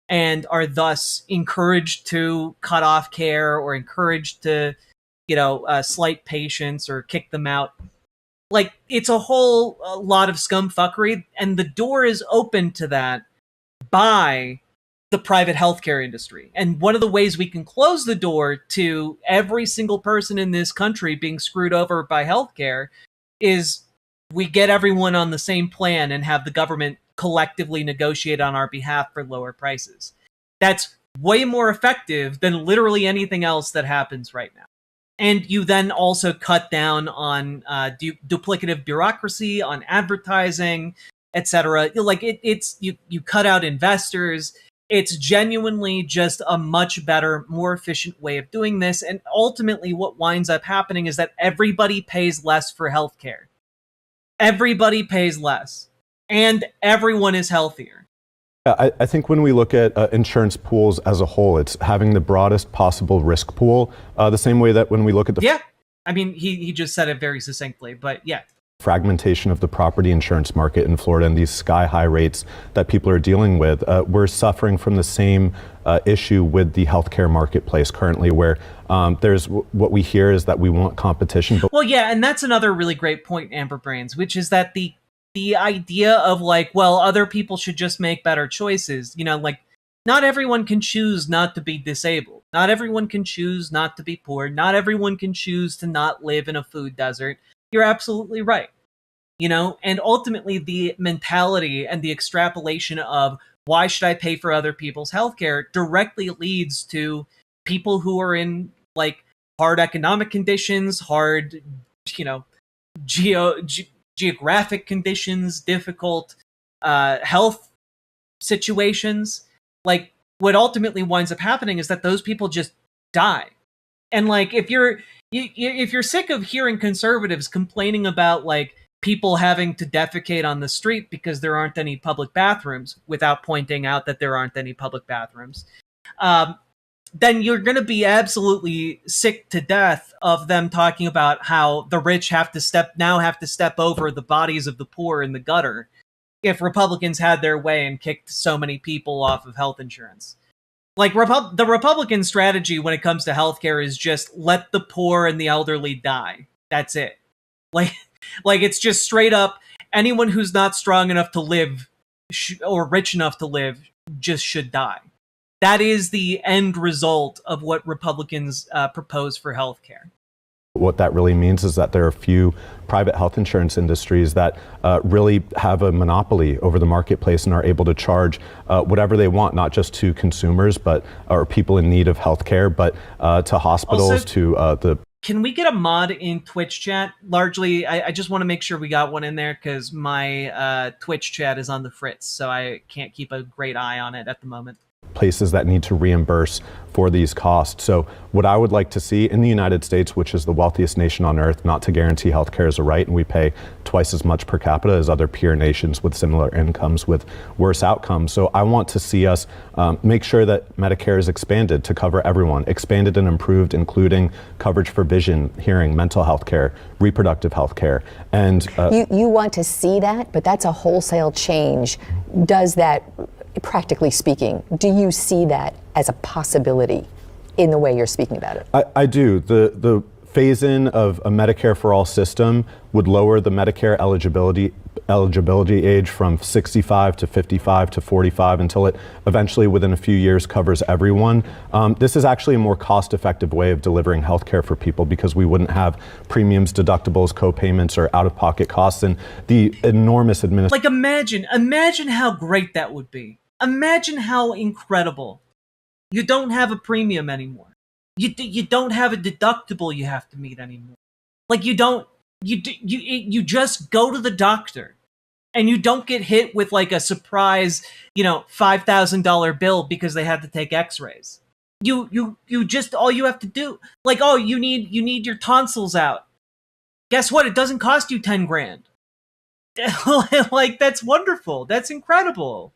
and are thus encouraged to cut off care or encouraged to, you know, slight patients or kick them out. Like, it's a whole lot of scumfuckery, and the door is open to that by the private healthcare industry. And one of the ways we can close the door to every single person in this country being screwed over by healthcare is we get everyone on the same plan and have the government collectively negotiate on our behalf for lower prices. That's way more effective than literally anything else that happens right now. And you then also cut down on duplicative bureaucracy, on advertising, etc. Like, you cut out investors. It's genuinely just a much better, more efficient way of doing this. And ultimately, what winds up happening is that everybody pays less for healthcare. Everybody pays less. And everyone is healthier. I think when we look at insurance pools as a whole, it's having the broadest possible risk pool, the same way that when we look at the... Yeah. I mean, he just said it very succinctly, but yeah. Fragmentation of the property insurance market in Florida and these sky-high rates that people are dealing with, we're suffering from the same issue with the healthcare marketplace currently, where there's what we hear is that we want competition. But well, yeah, and that's another really great point, Amber Brains, which is that the idea of, like, well, other people should just make better choices. You know, like, not everyone can choose not to be disabled. Not everyone can choose not to be poor. Not everyone can choose to not live in a food desert. You're absolutely right. You know, and ultimately the mentality and the extrapolation of why should I pay for other people's healthcare directly leads to people who are in, like, hard economic conditions, hard, you know, geographic conditions, difficult health situations. Like, what ultimately winds up happening is that those people just die. And, like, if you're sick of hearing conservatives complaining about, like, people having to defecate on the street because there aren't any public bathrooms, without pointing out that there aren't any public bathrooms, then you're going to be absolutely sick to death of them talking about how the rich have to step over the bodies of the poor in the gutter if Republicans had their way and kicked so many people off of health insurance. Like, the Republican strategy when it comes to healthcare is just let the poor and the elderly die. That's it. Like, it's just straight up, anyone who's not strong enough to live or rich enough to live just should die. That is the end result of what Republicans propose for healthcare. What that really means is that there are a few private health insurance industries that really have a monopoly over the marketplace and are able to charge whatever they want, not just to consumers, but or people in need of healthcare, but to hospitals, also, to the... Can we get a mod in Twitch chat? Largely, I just want to make sure we got one in there because my Twitch chat is on the fritz, so I can't keep a great eye on it at the moment. places that need to reimburse for these costs. So what I would like to see in the United States, which is the wealthiest nation on earth, not to guarantee healthcare is a right, and we pay twice as much per capita as other peer nations with similar incomes with worse outcomes. So I want to see us make sure that Medicare is expanded to cover everyone, expanded and improved, including coverage for vision, hearing, mental health care, reproductive health care. And you want to see that, but that's a wholesale change. Does that, practically speaking, do you see that as a possibility in the way you're speaking about it? I do. The phase-in of a Medicare for all system would lower the Medicare eligibility age from 65 to 55 to 45 until it eventually, within a few years, covers everyone. This is actually a more cost-effective way of delivering health care for people because we wouldn't have premiums, deductibles, co-payments, or out-of-pocket costs, and the enormous Like, imagine how great that would be. Imagine how incredible. You don't have a premium anymore. You don't have a deductible you have to meet anymore. Like, you just go to the doctor and you don't get hit with like a surprise, $5,000 bill because they had to take x-rays. You just, all you have to do, like, oh, you need your tonsils out. Guess what? It doesn't cost you 10 grand. Like, that's wonderful. That's incredible.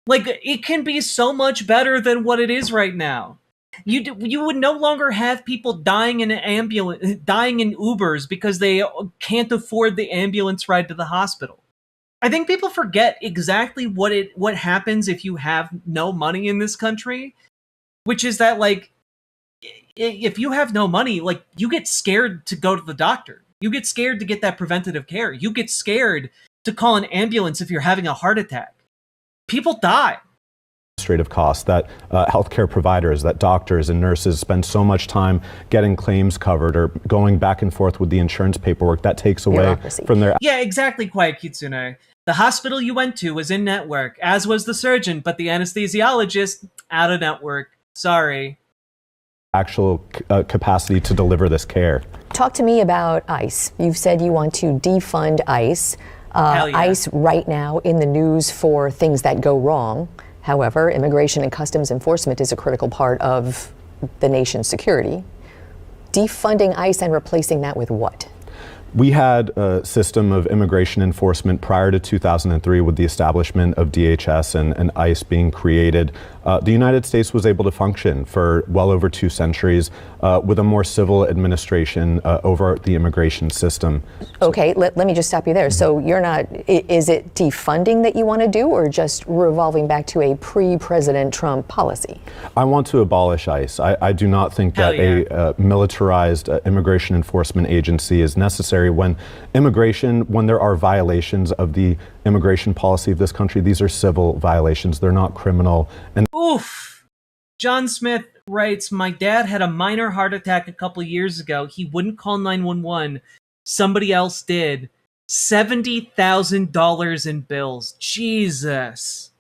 Like, it can be so much better than what it is right now. You would no longer have people dying in Ubers because they can't afford the ambulance ride to the hospital. I think people forget exactly what happens if you have no money in this country, which is that, like, if you have no money, like, you get scared to go to the doctor. You get scared to get that preventative care. You get scared to call an ambulance if you're having a heart attack. People die. Administrative costs that healthcare providers, that doctors and nurses spend so much time getting claims covered or going back and forth with the insurance paperwork that takes away Bureaucracy. From their. Yeah, exactly, Quiet Kitsune. The hospital you went to was in network, as was the surgeon, but the anesthesiologist, out of network. Sorry. Actual capacity to deliver this care. Talk to me about ICE. You've said you want to defund ICE. Hell yeah. ICE right now in the news for things that go wrong. However, immigration and customs enforcement is a critical part of the nation's security. Defunding ICE and replacing that with what? We had a system of immigration enforcement prior to 2003 with the establishment of DHS and ICE being created. The United States was able to function for well over 2 centuries with a more civil administration over the immigration system. Okay, let me just stop you there. So you're not, is it defunding that you want to do or just revolving back to a pre-President Trump policy? I want to abolish ICE. I do not think that a militarized immigration enforcement agency is necessary when there are violations of the immigration policy of this country. These are civil violations. They're not criminal. And Oof. John Smith writes, my dad had a minor heart attack a couple years ago. He wouldn't call 911. Somebody else did. $70,000 in bills. Jesus.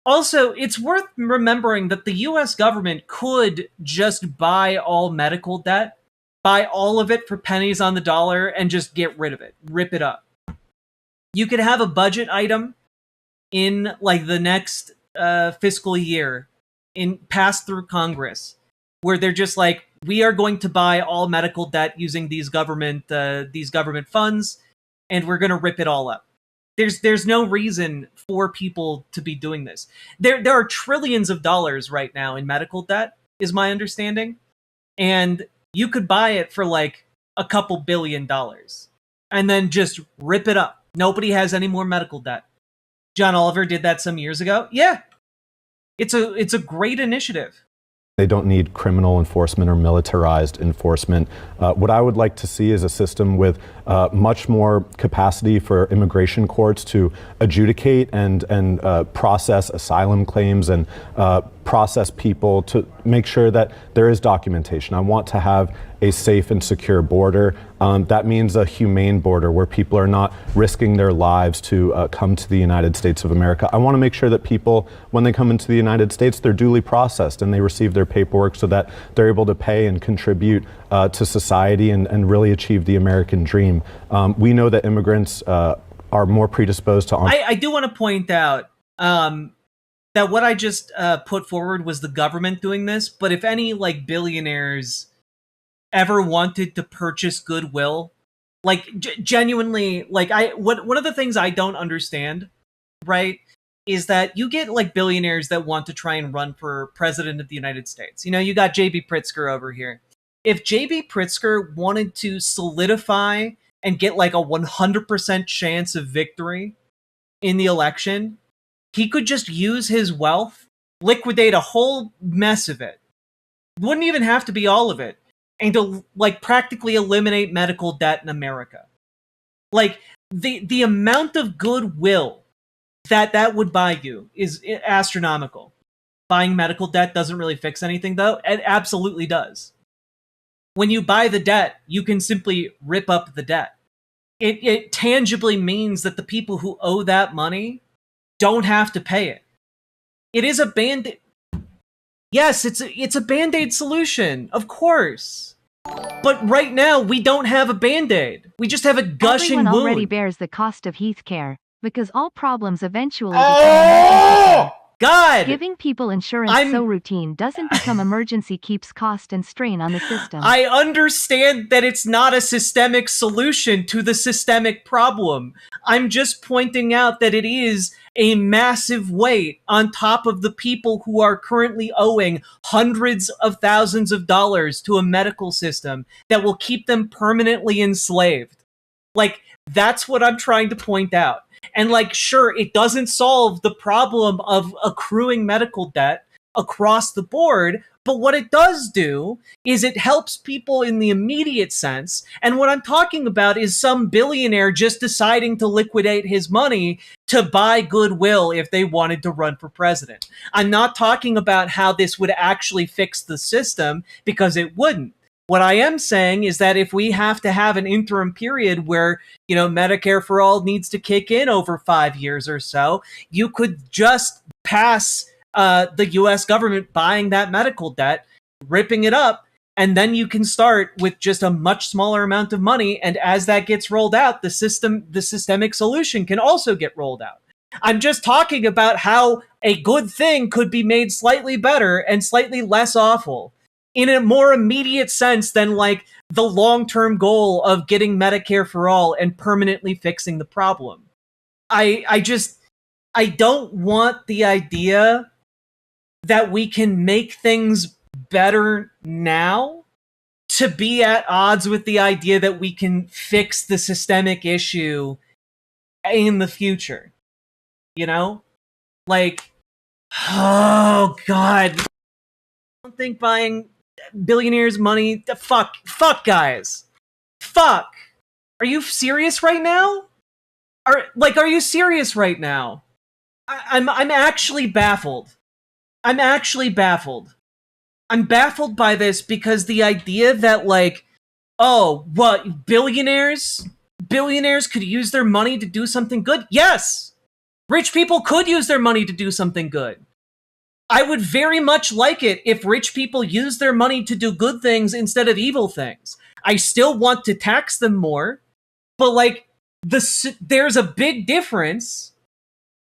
Also, it's worth remembering that the US government could just buy all medical debt, buy all of it for pennies on the dollar, and just get rid of it. Rip it up. You could have a budget item in, like, the next fiscal year passed through Congress where they're just like, we are going to buy all medical debt using these government funds, and we're going to rip it all up. There's no reason for people to be doing this. There are trillions of dollars right now in medical debt, is my understanding, and you could buy it for like a couple $1 billion and then just rip it up. Nobody has any more medical debt. John Oliver did that some years ago. Yeah. It's a great initiative. They don't need criminal enforcement or militarized enforcement. What I would like to see is a system with much more capacity for immigration courts to adjudicate and process asylum claims and process people to make sure that there is documentation. I want to have a safe and secure border. That means a humane border where people are not risking their lives to come to the United States of America. I want to make sure that people, when they come into the United States, they're duly processed and they receive their paperwork so that they're able to pay and contribute to society and really achieve the American dream. We know that immigrants are more predisposed to... I do want to point out, that what I just put forward was the government doing this, but if any like billionaires ever wanted to purchase goodwill, like genuinely, like one of the things I don't understand, right, is that you get like billionaires that want to try and run for president of the United States. You know, you got JB Pritzker over here. If JB Pritzker wanted to solidify and get like a 100% chance of victory in the election, he could just use his wealth, liquidate a whole mess of it. Wouldn't even have to be all of it. And to like practically eliminate medical debt in America. Like the amount of goodwill that would buy you is astronomical. Buying medical debt doesn't really fix anything, though. It absolutely does. When you buy the debt, you can simply rip up the debt. It tangibly means that the people who owe that money don't have to pay it. It is a band. Yes, it's a Band-Aid solution, of course. But right now, we don't have a Band-Aid. We just have a gushing wound. Everyone already bears the cost of health care, because all problems eventually become emergency. God! Giving people insurance so routine doesn't become emergency keeps cost and strain on the system. I understand that it's not a systemic solution to the systemic problem. I'm just pointing out that it is a massive weight on top of the people who are currently owing hundreds of thousands of dollars to a medical system that will keep them permanently enslaved. Like, that's what I'm trying to point out. And like, sure, it doesn't solve the problem of accruing medical debt across the board, but what it does do is it helps people in the immediate sense. And what I'm talking about is some billionaire just deciding to liquidate his money to buy goodwill if they wanted to run for president. I'm not talking about how this would actually fix the system, because it wouldn't. What I am saying is that if we have to have an interim period where, you know, Medicare for All needs to kick in over 5 years or so, you could just pass the U.S. government buying that medical debt, ripping it up, and then you can start with just a much smaller amount of money. And as that gets rolled out, the systemic solution can also get rolled out. I'm just talking about how a good thing could be made slightly better and slightly less awful, in a more immediate sense than like the long-term goal of getting Medicare for All and permanently fixing the problem. I don't want the idea that we can make things better now to be at odds with the idea that we can fix the systemic issue in the future. You know? Like, oh God. I don't think buying billionaires' money. Fuck, guys. Fuck. Are you serious right now? Are you serious right now? I'm actually baffled. I'm baffled by this, because the idea that like, oh, what, billionaires could use their money to do something good? Yes. Rich people could use their money to do something good. I would very much like it if rich people use their money to do good things instead of evil things. I still want to tax them more, but like there's a big difference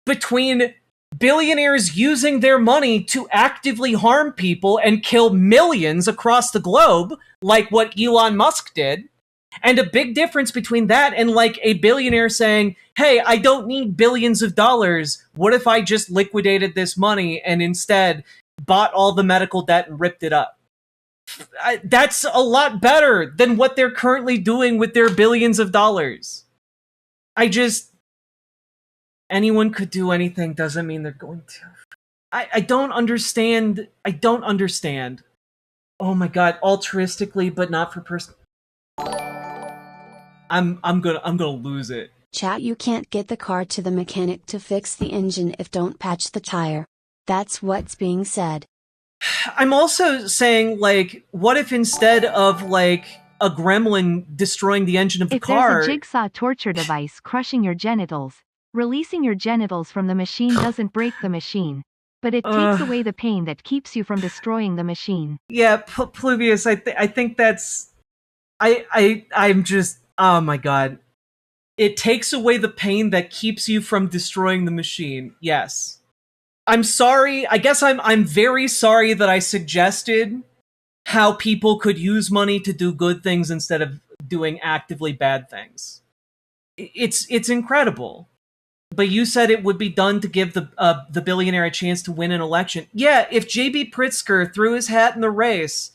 between billionaires using their money to actively harm people and kill millions across the globe, like what Elon Musk did, and a big difference between that and like a billionaire saying, hey, I don't need billions of dollars. What if I just liquidated this money and instead bought all the medical debt and ripped it up? That's a lot better than what they're currently doing with their billions of dollars. Anyone could do anything doesn't mean they're going to. I don't understand. Oh my God, altruistically, but not for person. I'm gonna lose it. Chat, you can't get the car to the mechanic to fix the engine if don't patch the tire. That's what's being said. I'm also saying, like, what if instead of like a gremlin destroying the engine of the car, there's a jigsaw torture device crushing your genitals, releasing your genitals from the machine doesn't break the machine, but it takes away the pain that keeps you from destroying the machine. Yeah, Pluvius, I think that's I'm just, oh my God. It takes away the pain that keeps you from destroying the machine. Yes. I'm sorry. I guess I'm very sorry that I suggested how people could use money to do good things instead of doing actively bad things. It's incredible. But you said it would be done to give the billionaire a chance to win an election. Yeah, if J.B. Pritzker threw his hat in the race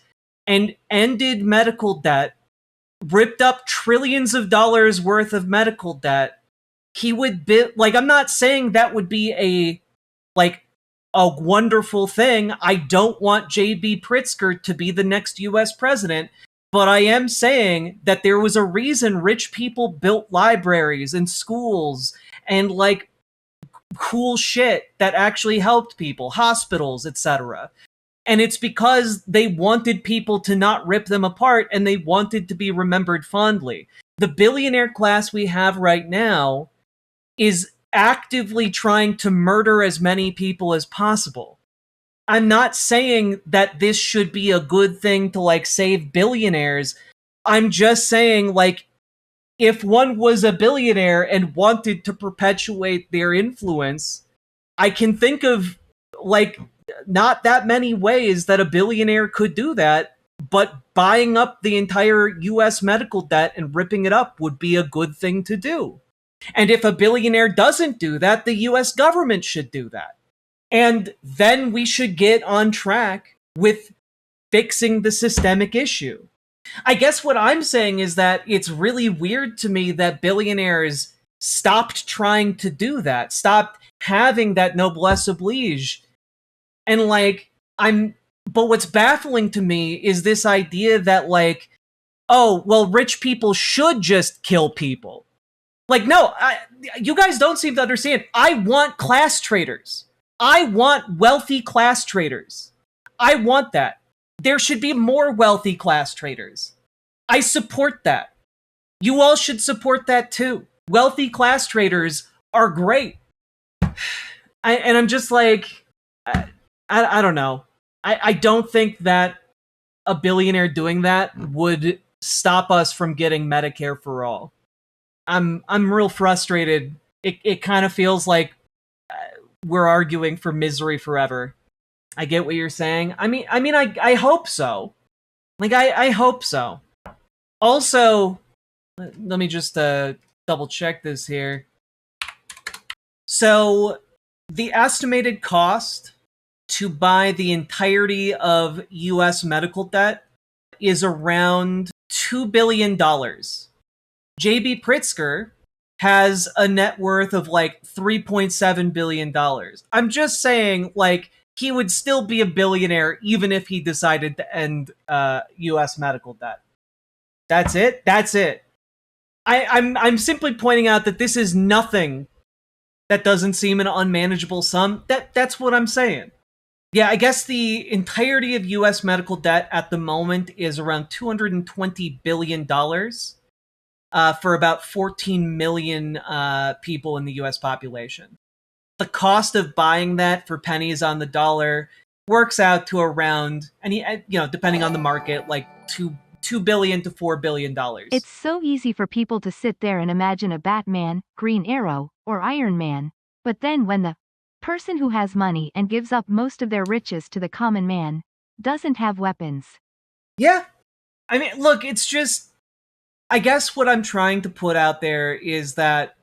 and ended medical debt, ripped up trillions of dollars worth of medical debt, he would be like, I'm not saying that would be a wonderful thing. I don't want J.B. Pritzker to be the next US president, but I am saying that there was a reason rich people built libraries and schools and like cool shit that actually helped people, hospitals, etc. And it's because they wanted people to not rip them apart and they wanted to be remembered fondly. The billionaire class we have right now is actively trying to murder as many people as possible. I'm not saying that this should be a good thing to like save billionaires. I'm just saying like if one was a billionaire and wanted to perpetuate their influence, I can think of like not that many ways that a billionaire could do that, but buying up the entire US medical debt and ripping it up would be a good thing to do. And if a billionaire doesn't do that, the US government should do that. And then we should get on track with fixing the systemic issue. I guess what I'm saying is that it's really weird to me that billionaires stopped trying to do that, stopped having that noblesse oblige. And but what's baffling to me is this idea that like, oh, well, rich people should just kill people. Like, no, you guys don't seem to understand. I want class traders. I want wealthy class traders. I want that. There should be more wealthy class traders. I support that. You all should support that too. Wealthy class traders are great. And I'm just like, I don't know. I don't think that a billionaire doing that would stop us from getting Medicare for all. I'm real frustrated. It kind of feels like we're arguing for misery forever. I get what you're saying. I hope so. Like, I hope so. Also, let me just double check this here. So, the estimated cost to buy the entirety of US medical debt is around $2 billion. J.B. Pritzker has a net worth of like $3.7 billion. I'm just saying, like, he would still be a billionaire even if he decided to end US medical debt. That's it? That's it. I'm simply pointing out that this is nothing that doesn't seem an unmanageable sum. That's what I'm saying. Yeah, I guess the entirety of US medical debt at the moment is around $220 billion for about 14 million people in the US population. The cost of buying that for pennies on the dollar works out to around, depending on the market, like $2 billion to $4 billion. It's so easy for people to sit there and imagine a Batman, Green Arrow, or Iron Man, but then when the person who has money and gives up most of their riches to the common man doesn't have weapons. Yeah. I mean, look, it's just, I guess what I'm trying to put out there is that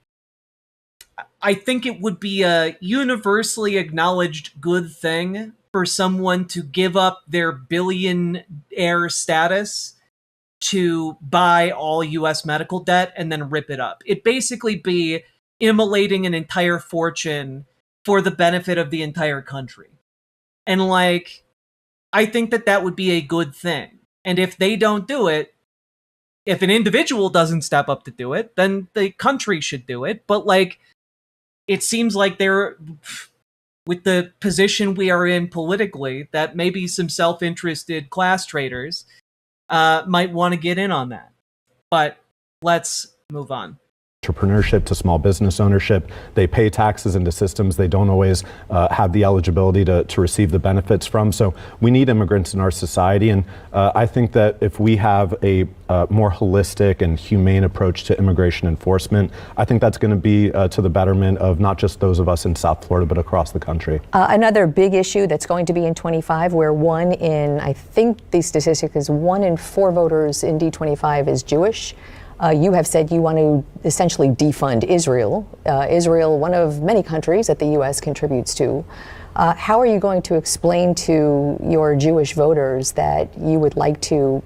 I think it would be a universally acknowledged good thing for someone to give up their billionaire status to buy all US medical debt and then rip it up. It'd basically be immolating an entire fortune for the benefit of the entire country. And like, I think that would be a good thing. And if they don't do it, if an individual doesn't step up to do it, then the country should do it. But like, it seems like they're, with the position we are in politically, that maybe some self-interested class traders might want to get in on that. But let's move on. entrepreneurship to small business ownership. They pay taxes into systems they don't always have the eligibility to receive the benefits from. So we need immigrants in our society. And I think that if we have a more holistic and humane approach to immigration enforcement, I think that's going to be to the betterment of not just those of us in South Florida, but across the country. Another big issue that's going to be in 25, where I think the statistic is 1 in 4 voters in D25 is Jewish. You have said you want to essentially defund Israel. Israel, one of many countries that the U.S. contributes to. How are you going to explain to your Jewish voters that you would like to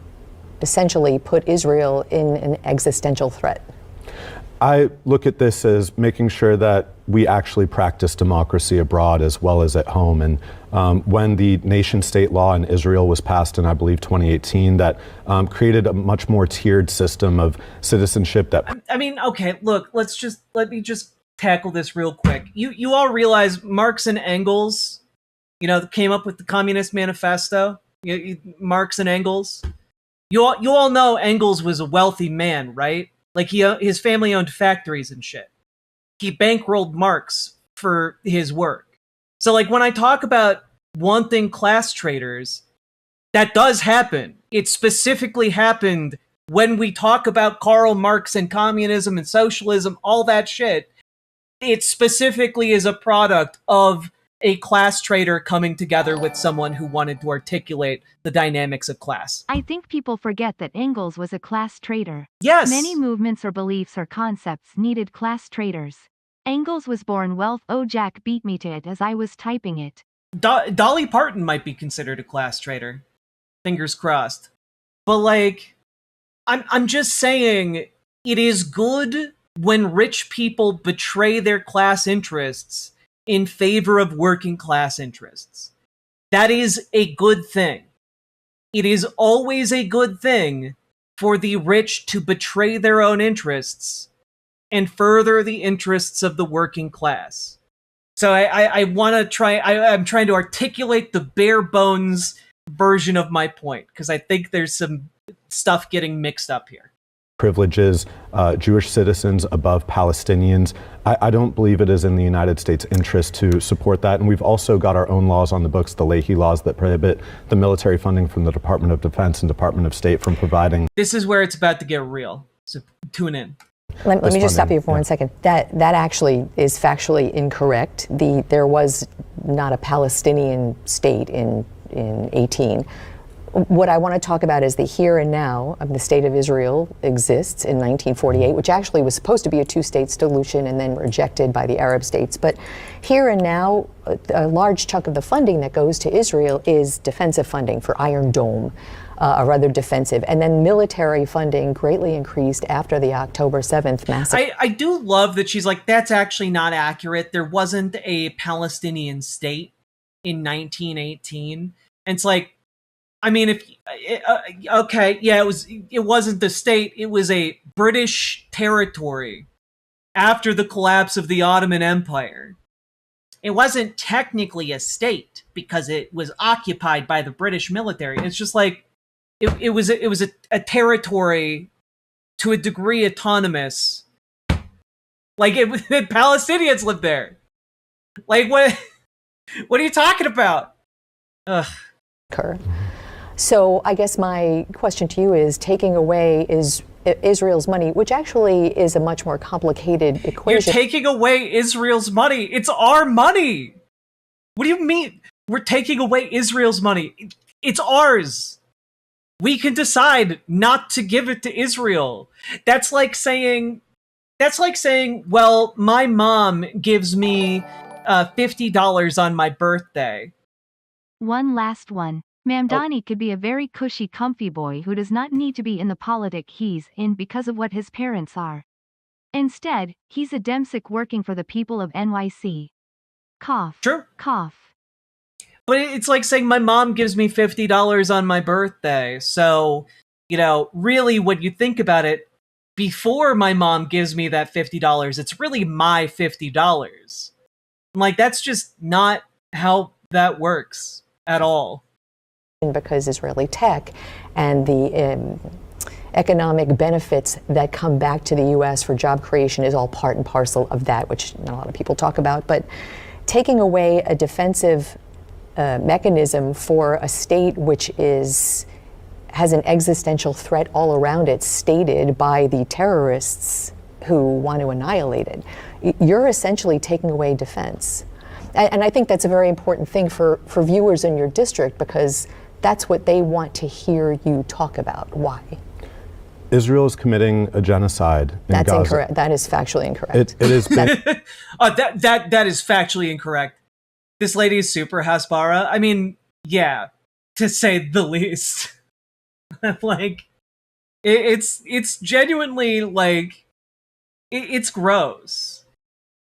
essentially put Israel in an existential threat? I look at this as making sure that we actually practice democracy abroad as well as at home. And when the nation-state law in Israel was passed in, I believe, 2018, that created a much more tiered system of citizenship that... I mean, okay, look, let me just tackle this real quick. You all realize Marx and Engels, came up with the Communist Manifesto? Marx and Engels? You all know Engels was a wealthy man, right? Like his family owned factories and shit. He bankrolled Marx for his work. So like when I talk about wanting class traders, that does happen. It specifically happened when we talk about Karl Marx and communism and socialism, all that shit. It specifically is a product of a class trader coming together with someone who wanted to articulate the dynamics of class. I think people forget that Engels was a class trader. Yes. Many movements or beliefs or concepts needed class traders. Engels was born wealth. Oh, Jack beat me to it as I was typing it. Dolly Parton might be considered a class trader. Fingers crossed. But like, I'm just saying, it is good when rich people betray their class interests in favor of working class interests. That is a good thing. It is always a good thing for the rich to betray their own interests and further the interests of the working class. So I want to try, I'm trying to articulate the bare bones version of my point, because I think there's some stuff getting mixed up here. Privileges Jewish citizens above Palestinians. I don't believe it is in the United States' interest to support that. And we've also got our own laws on the books, the Leahy laws, that prohibit the military funding from the Department of Defense and Department of State from providing. This is where it's about to get real. So tune in. Let me just stop you for 1 second. That actually is factually incorrect. There was not a Palestinian state in 18. What I want to talk about is the here and now of the state of Israel exists in 1948, which actually was supposed to be a two-state solution and then rejected by the Arab states. But here and now, a large chunk of the funding that goes to Israel is defensive funding for Iron Dome, or rather defensive. And then military funding greatly increased after the October 7th massacre. I do love that she's like, that's actually not accurate. There wasn't a Palestinian state in 1918. And it's like, I mean, okay, yeah, it wasn't the state, it was a British territory after the collapse of the Ottoman Empire. It wasn't technically a state because it was occupied by the British military. It's just like it was a territory to a degree autonomous. Like the Palestinians lived there. Like what are you talking about? Ugh. So I guess my question to you is, taking away Israel's money, which actually is a much more complicated equation. You're taking away Israel's money. It's our money. What do you mean? We're taking away Israel's money. It's ours. We can decide not to give it to Israel. That's like saying, well, my mom gives me $50 on my birthday. One last one. Mamdani could be a very cushy, comfy boy who does not need to be in the politic he's in because of what his parents are. Instead, he's a Demsic working for the people of NYC. Cough. Sure. Cough. But it's like saying my mom gives me $50 on my birthday. So, really when you think about it, before my mom gives me that $50, it's really my $50. Like, that's just not how that works at all. Because Israeli tech and the economic benefits that come back to the U.S. for job creation is all part and parcel of that, which not a lot of people talk about. But taking away a defensive mechanism for a state which has an existential threat all around it, stated by the terrorists who want to annihilate it, you're essentially taking away defense. And I think that's a very important thing for viewers in your district, because that's what they want to hear you talk about. Why? Israel is committing a genocide in That's Gaza. incorrect. That is factually incorrect. It is. That is factually incorrect. This lady is super hasbara. I mean, yeah, to say the least. Like, it's genuinely like it's gross.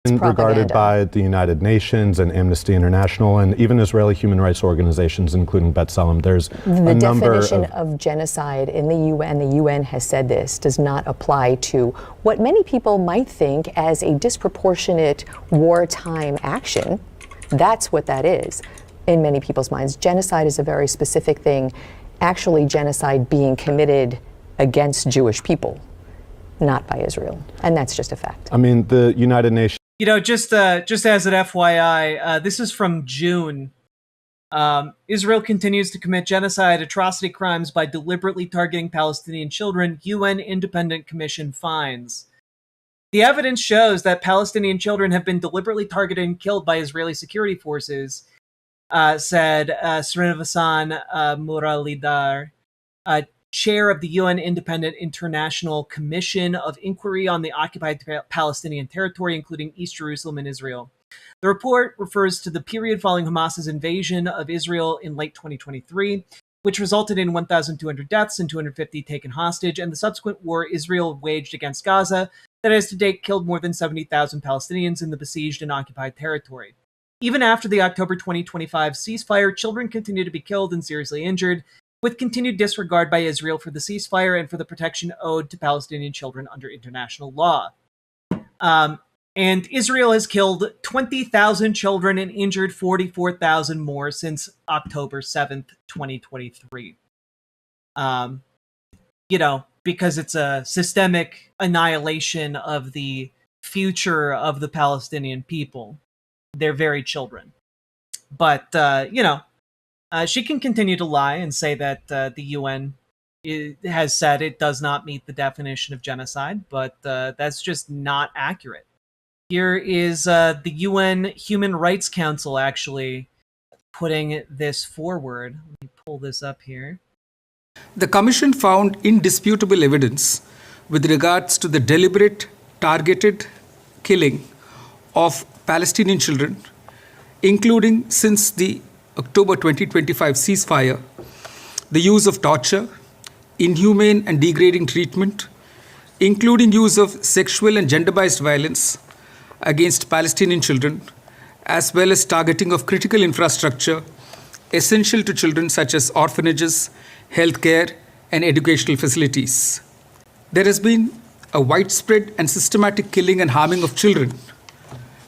Regarded by the United Nations and Amnesty International and even Israeli human rights organizations, including B'Tselem. There's the definition of genocide in the UN, the UN has said this, does not apply to what many people might think as a disproportionate wartime action. That's what that is in many people's minds. Genocide is a very specific thing, actually genocide being committed against Jewish people, not by Israel. And that's just a fact. I mean, the United Nations. You know, just as an FYI, this is from June. Israel continues to commit genocide, atrocity crimes by deliberately targeting Palestinian children. UN Independent Commission finds. The evidence shows that Palestinian children have been deliberately targeted and killed by Israeli security forces, said Srinivasana Muralidhar, chair of the UN Independent International Commission of Inquiry on the Occupied Palestinian Territory, including East Jerusalem and Israel. The report refers to the period following Hamas's invasion of Israel in late 2023, which resulted in 1,200 deaths and 250 taken hostage, and the subsequent war Israel waged against Gaza that has to date killed more than 70,000 Palestinians in the besieged and occupied territory. Even after the October 2025 ceasefire, children continue to be killed and seriously injured, with continued disregard by Israel for the ceasefire and for the protection owed to Palestinian children under international law. And Israel has killed 20,000 children and injured 44,000 more since October 7th, 2023. You know, because it's a systemic annihilation of the future of the Palestinian people, their very children. But, you know, she can continue to lie and say that the UN has said it does not meet the definition of genocide, but that's just not accurate. Here is the UN Human Rights Council actually putting this forward. Let me pull this up here. The Commission found indisputable evidence with regards to the deliberate, targeted killing of Palestinian children, including since the October 2025 ceasefire, the use of torture, inhumane and degrading treatment, including use of sexual and gender-based violence against Palestinian children, as well as targeting of critical infrastructure essential to children such as orphanages, healthcare, and educational facilities. There has been a widespread and systematic killing and harming of children.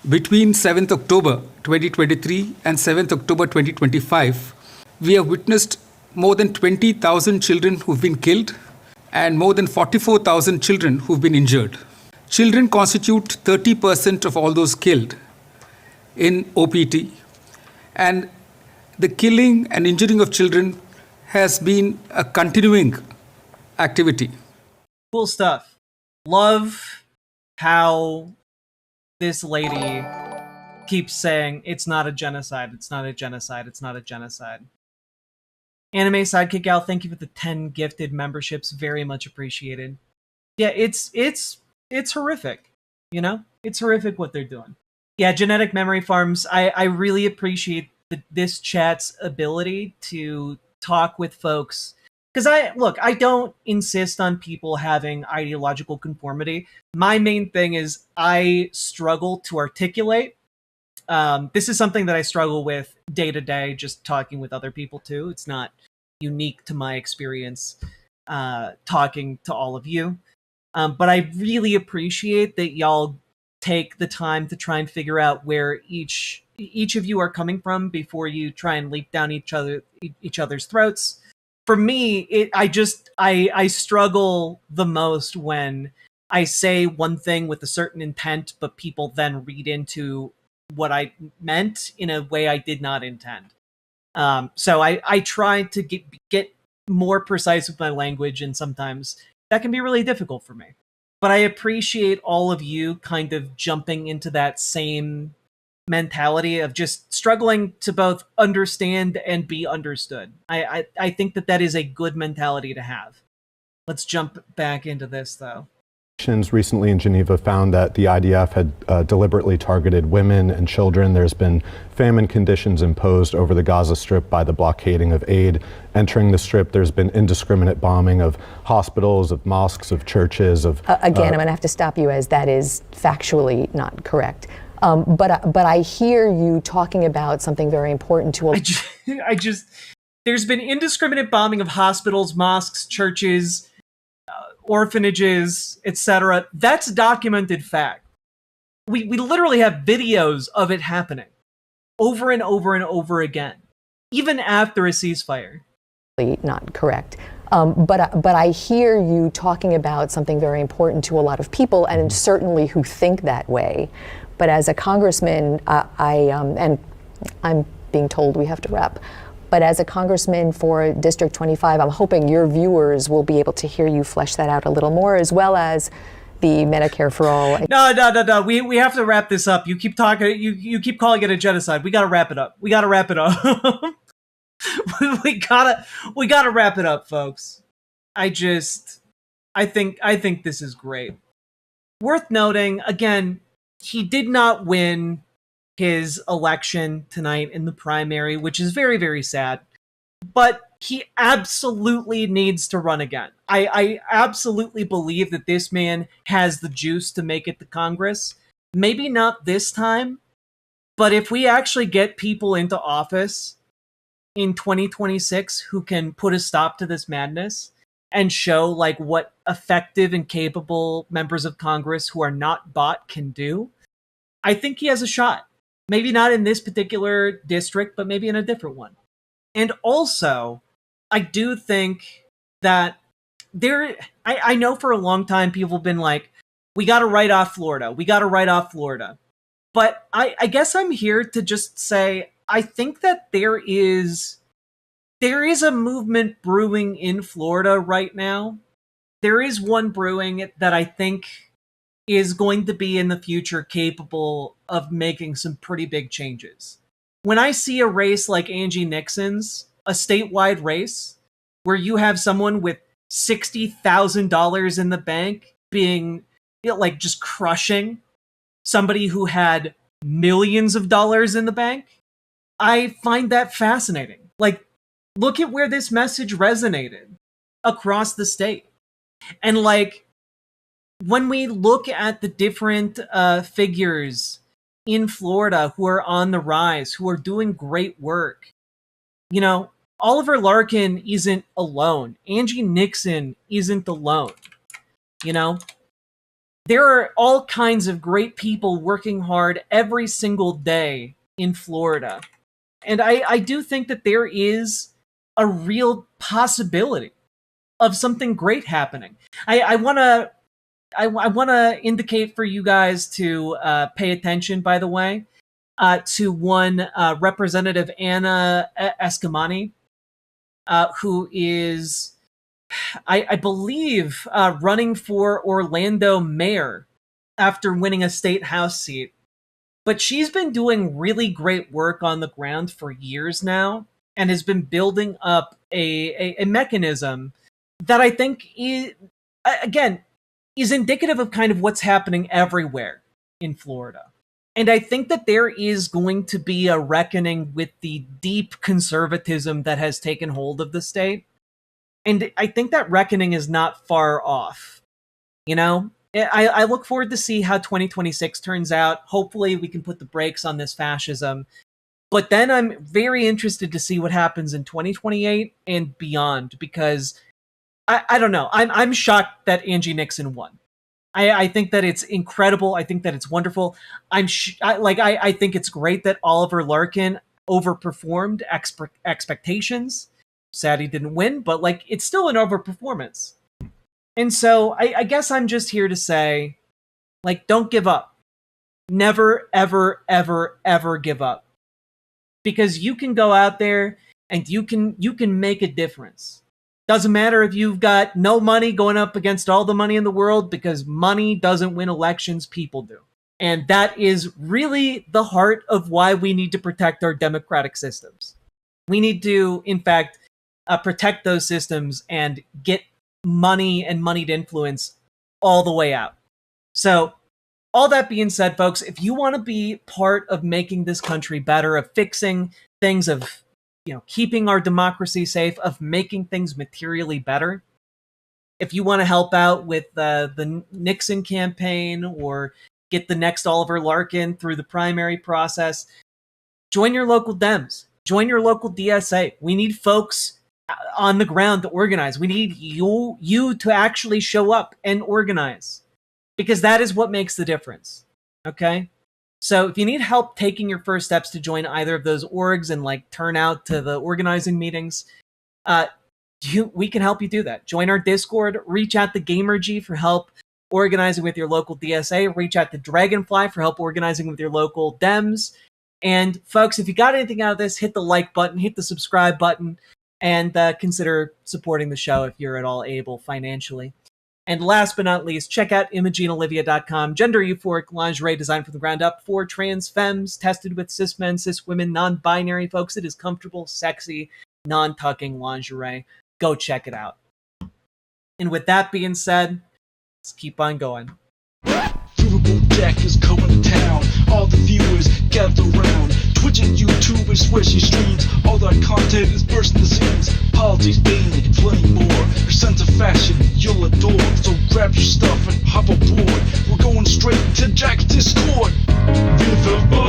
Between 7th October 2023 and 7th October 2025, we have witnessed more than 20,000 children who've been killed and more than 44,000 children who've been injured. Children constitute 30% of all those killed in OPT, and the killing and injuring of children has been a continuing activity. Cool stuff. Love how this lady keeps saying it's not a genocide, it's not a genocide, it's not a genocide. Anime Sidekick Al, thank you for the 10 gifted memberships, very much appreciated. Yeah, it's horrific, you know? It's horrific what they're doing. Yeah, genetic memory farms, I really appreciate this chat's ability to talk with folks. Because I don't insist on people having ideological conformity. My main thing is I struggle to articulate. This is something that I struggle with day to day, just talking with other people too. It's not unique to my experience talking to all of you. But I really appreciate that y'all take the time to try and figure out where each of you are coming from before you try and leap down each other's throats. for me, I struggle the most when I say one thing with a certain intent, but people then read into what I meant in a way I did not intend. So I try to get more precise with my language, and sometimes that can be really difficult for me. But I appreciate all of you kind of jumping into that same mentality of just struggling to both understand and be understood. I think that is a good mentality to have. Let's jump back into this, though. Recently in Geneva found that the IDF had deliberately targeted women and children. There's been famine conditions imposed over the Gaza Strip by the blockading of aid entering the Strip. There's been indiscriminate bombing of hospitals, of mosques, of churches. Again, I'm going to have to stop you, as that is factually not correct. But I hear you talking about something very important to there's been indiscriminate bombing of hospitals, mosques, churches, orphanages, etc. That's documented fact. We literally have videos of it happening over and over and over again, even after a ceasefire. Not correct. But I hear you talking about something very important to a lot of people, and certainly who think that way. But as a congressman, and I'm being told we have to wrap. But as a congressman for District 25, I'm hoping your viewers will be able to hear you flesh that out a little more, as well as the Medicare for All. No. We have to wrap this up. You keep talking. You keep calling it a genocide. We got to wrap it up. We gotta wrap it up, folks. I think this is great. Worth noting, again, he did not win his election tonight in the primary, which is very, very sad. But he absolutely needs to run again. I absolutely believe that this man has the juice to make it to Congress. Maybe not this time, but if we actually get people into office in 2026 who can put a stop to this madness and show like what effective and capable members of Congress who are not bought can do, I think he has a shot. Maybe not in this particular district, but maybe in a different one. And also, I do think that I know for a long time people have been like, we got to write off Florida. But I guess I'm here to just say, I think that there is a movement brewing in Florida right now. There is one brewing that I think is going to be in the future capable of making some pretty big changes. When I see a race like Angie Nixon's, a statewide race, where you have someone with $60,000 in the bank being, like, just crushing somebody who had millions of dollars in the bank, I find that fascinating. Like, look at where this message resonated across the state. And, like, when we look at the different figures in Florida who are on the rise, who are doing great work, you know, Oliver Larkin isn't alone. Angie Nixon isn't alone. You know, there are all kinds of great people working hard every single day in Florida. And I do think that there is a real possibility of something great happening. I want to indicate for you guys to pay attention, by the way, to one Representative Anna Escamani, who is, I believe, running for Orlando mayor after winning a state house seat. But she's been doing really great work on the ground for years now and has been building up a mechanism that I think is, again, is indicative of kind of what's happening everywhere in Florida. And I think that there is going to be a reckoning with the deep conservatism that has taken hold of the state. And I think that reckoning is not far off. You know, I look forward to see how 2026 turns out. Hopefully we can put the brakes on this fascism. But then I'm very interested to see what happens in 2028 and beyond, because I don't know. I'm shocked that Angie Nixon won. I think that it's incredible. I think that it's wonderful. I think it's great that Oliver Larkin overperformed expectations. sad he didn't win, but like it's still an overperformance. And so I guess I'm just here to say, like, don't give up. Never, ever, ever, ever give up. Because you can go out there and you can make a difference. Doesn't matter if you've got no money going up against all the money in the world, because money doesn't win elections, people do. And that is really the heart of why we need to protect our democratic systems. We need to, in fact, protect those systems and get money and moneyed influence all the way out. So, all that being said, folks, if you want to be part of making this country better, of fixing things, of keeping our democracy safe, of making things materially better, if you want to help out with the Nixon campaign or get the next Oliver Larkin through the primary process, join your local Dems. Join your local DSA. We need folks on the ground to organize. We need you to actually show up and organize, because that is what makes the difference. Okay? So if you need help taking your first steps to join either of those orgs and like turn out to the organizing meetings, we can help you do that. Join our Discord. Reach out to Gamergy for help organizing with your local DSA. Reach out to Dragonfly for help organizing with your local Dems. And folks, if you got anything out of this, hit the like button, hit the subscribe button, and consider supporting the show if you're at all able financially. And last but not least, check out ImogeneOlivia.com, gender euphoric lingerie designed from the ground up for trans femmes, tested with cis men, cis women, non-binary folks. It is comfortable, sexy, non-tucking lingerie. Go check it out. And with that being said, let's keep on going. Riverboat Jack is coming to town. All the viewers gather around. Twitch and YouTube and swishy streams. All that content is bursting the seams. Politics, Bane, and plenty more. Your sense of fashion you'll adore. So grab your stuff and hop aboard. We're going straight to Jack's Discord. Riverboat.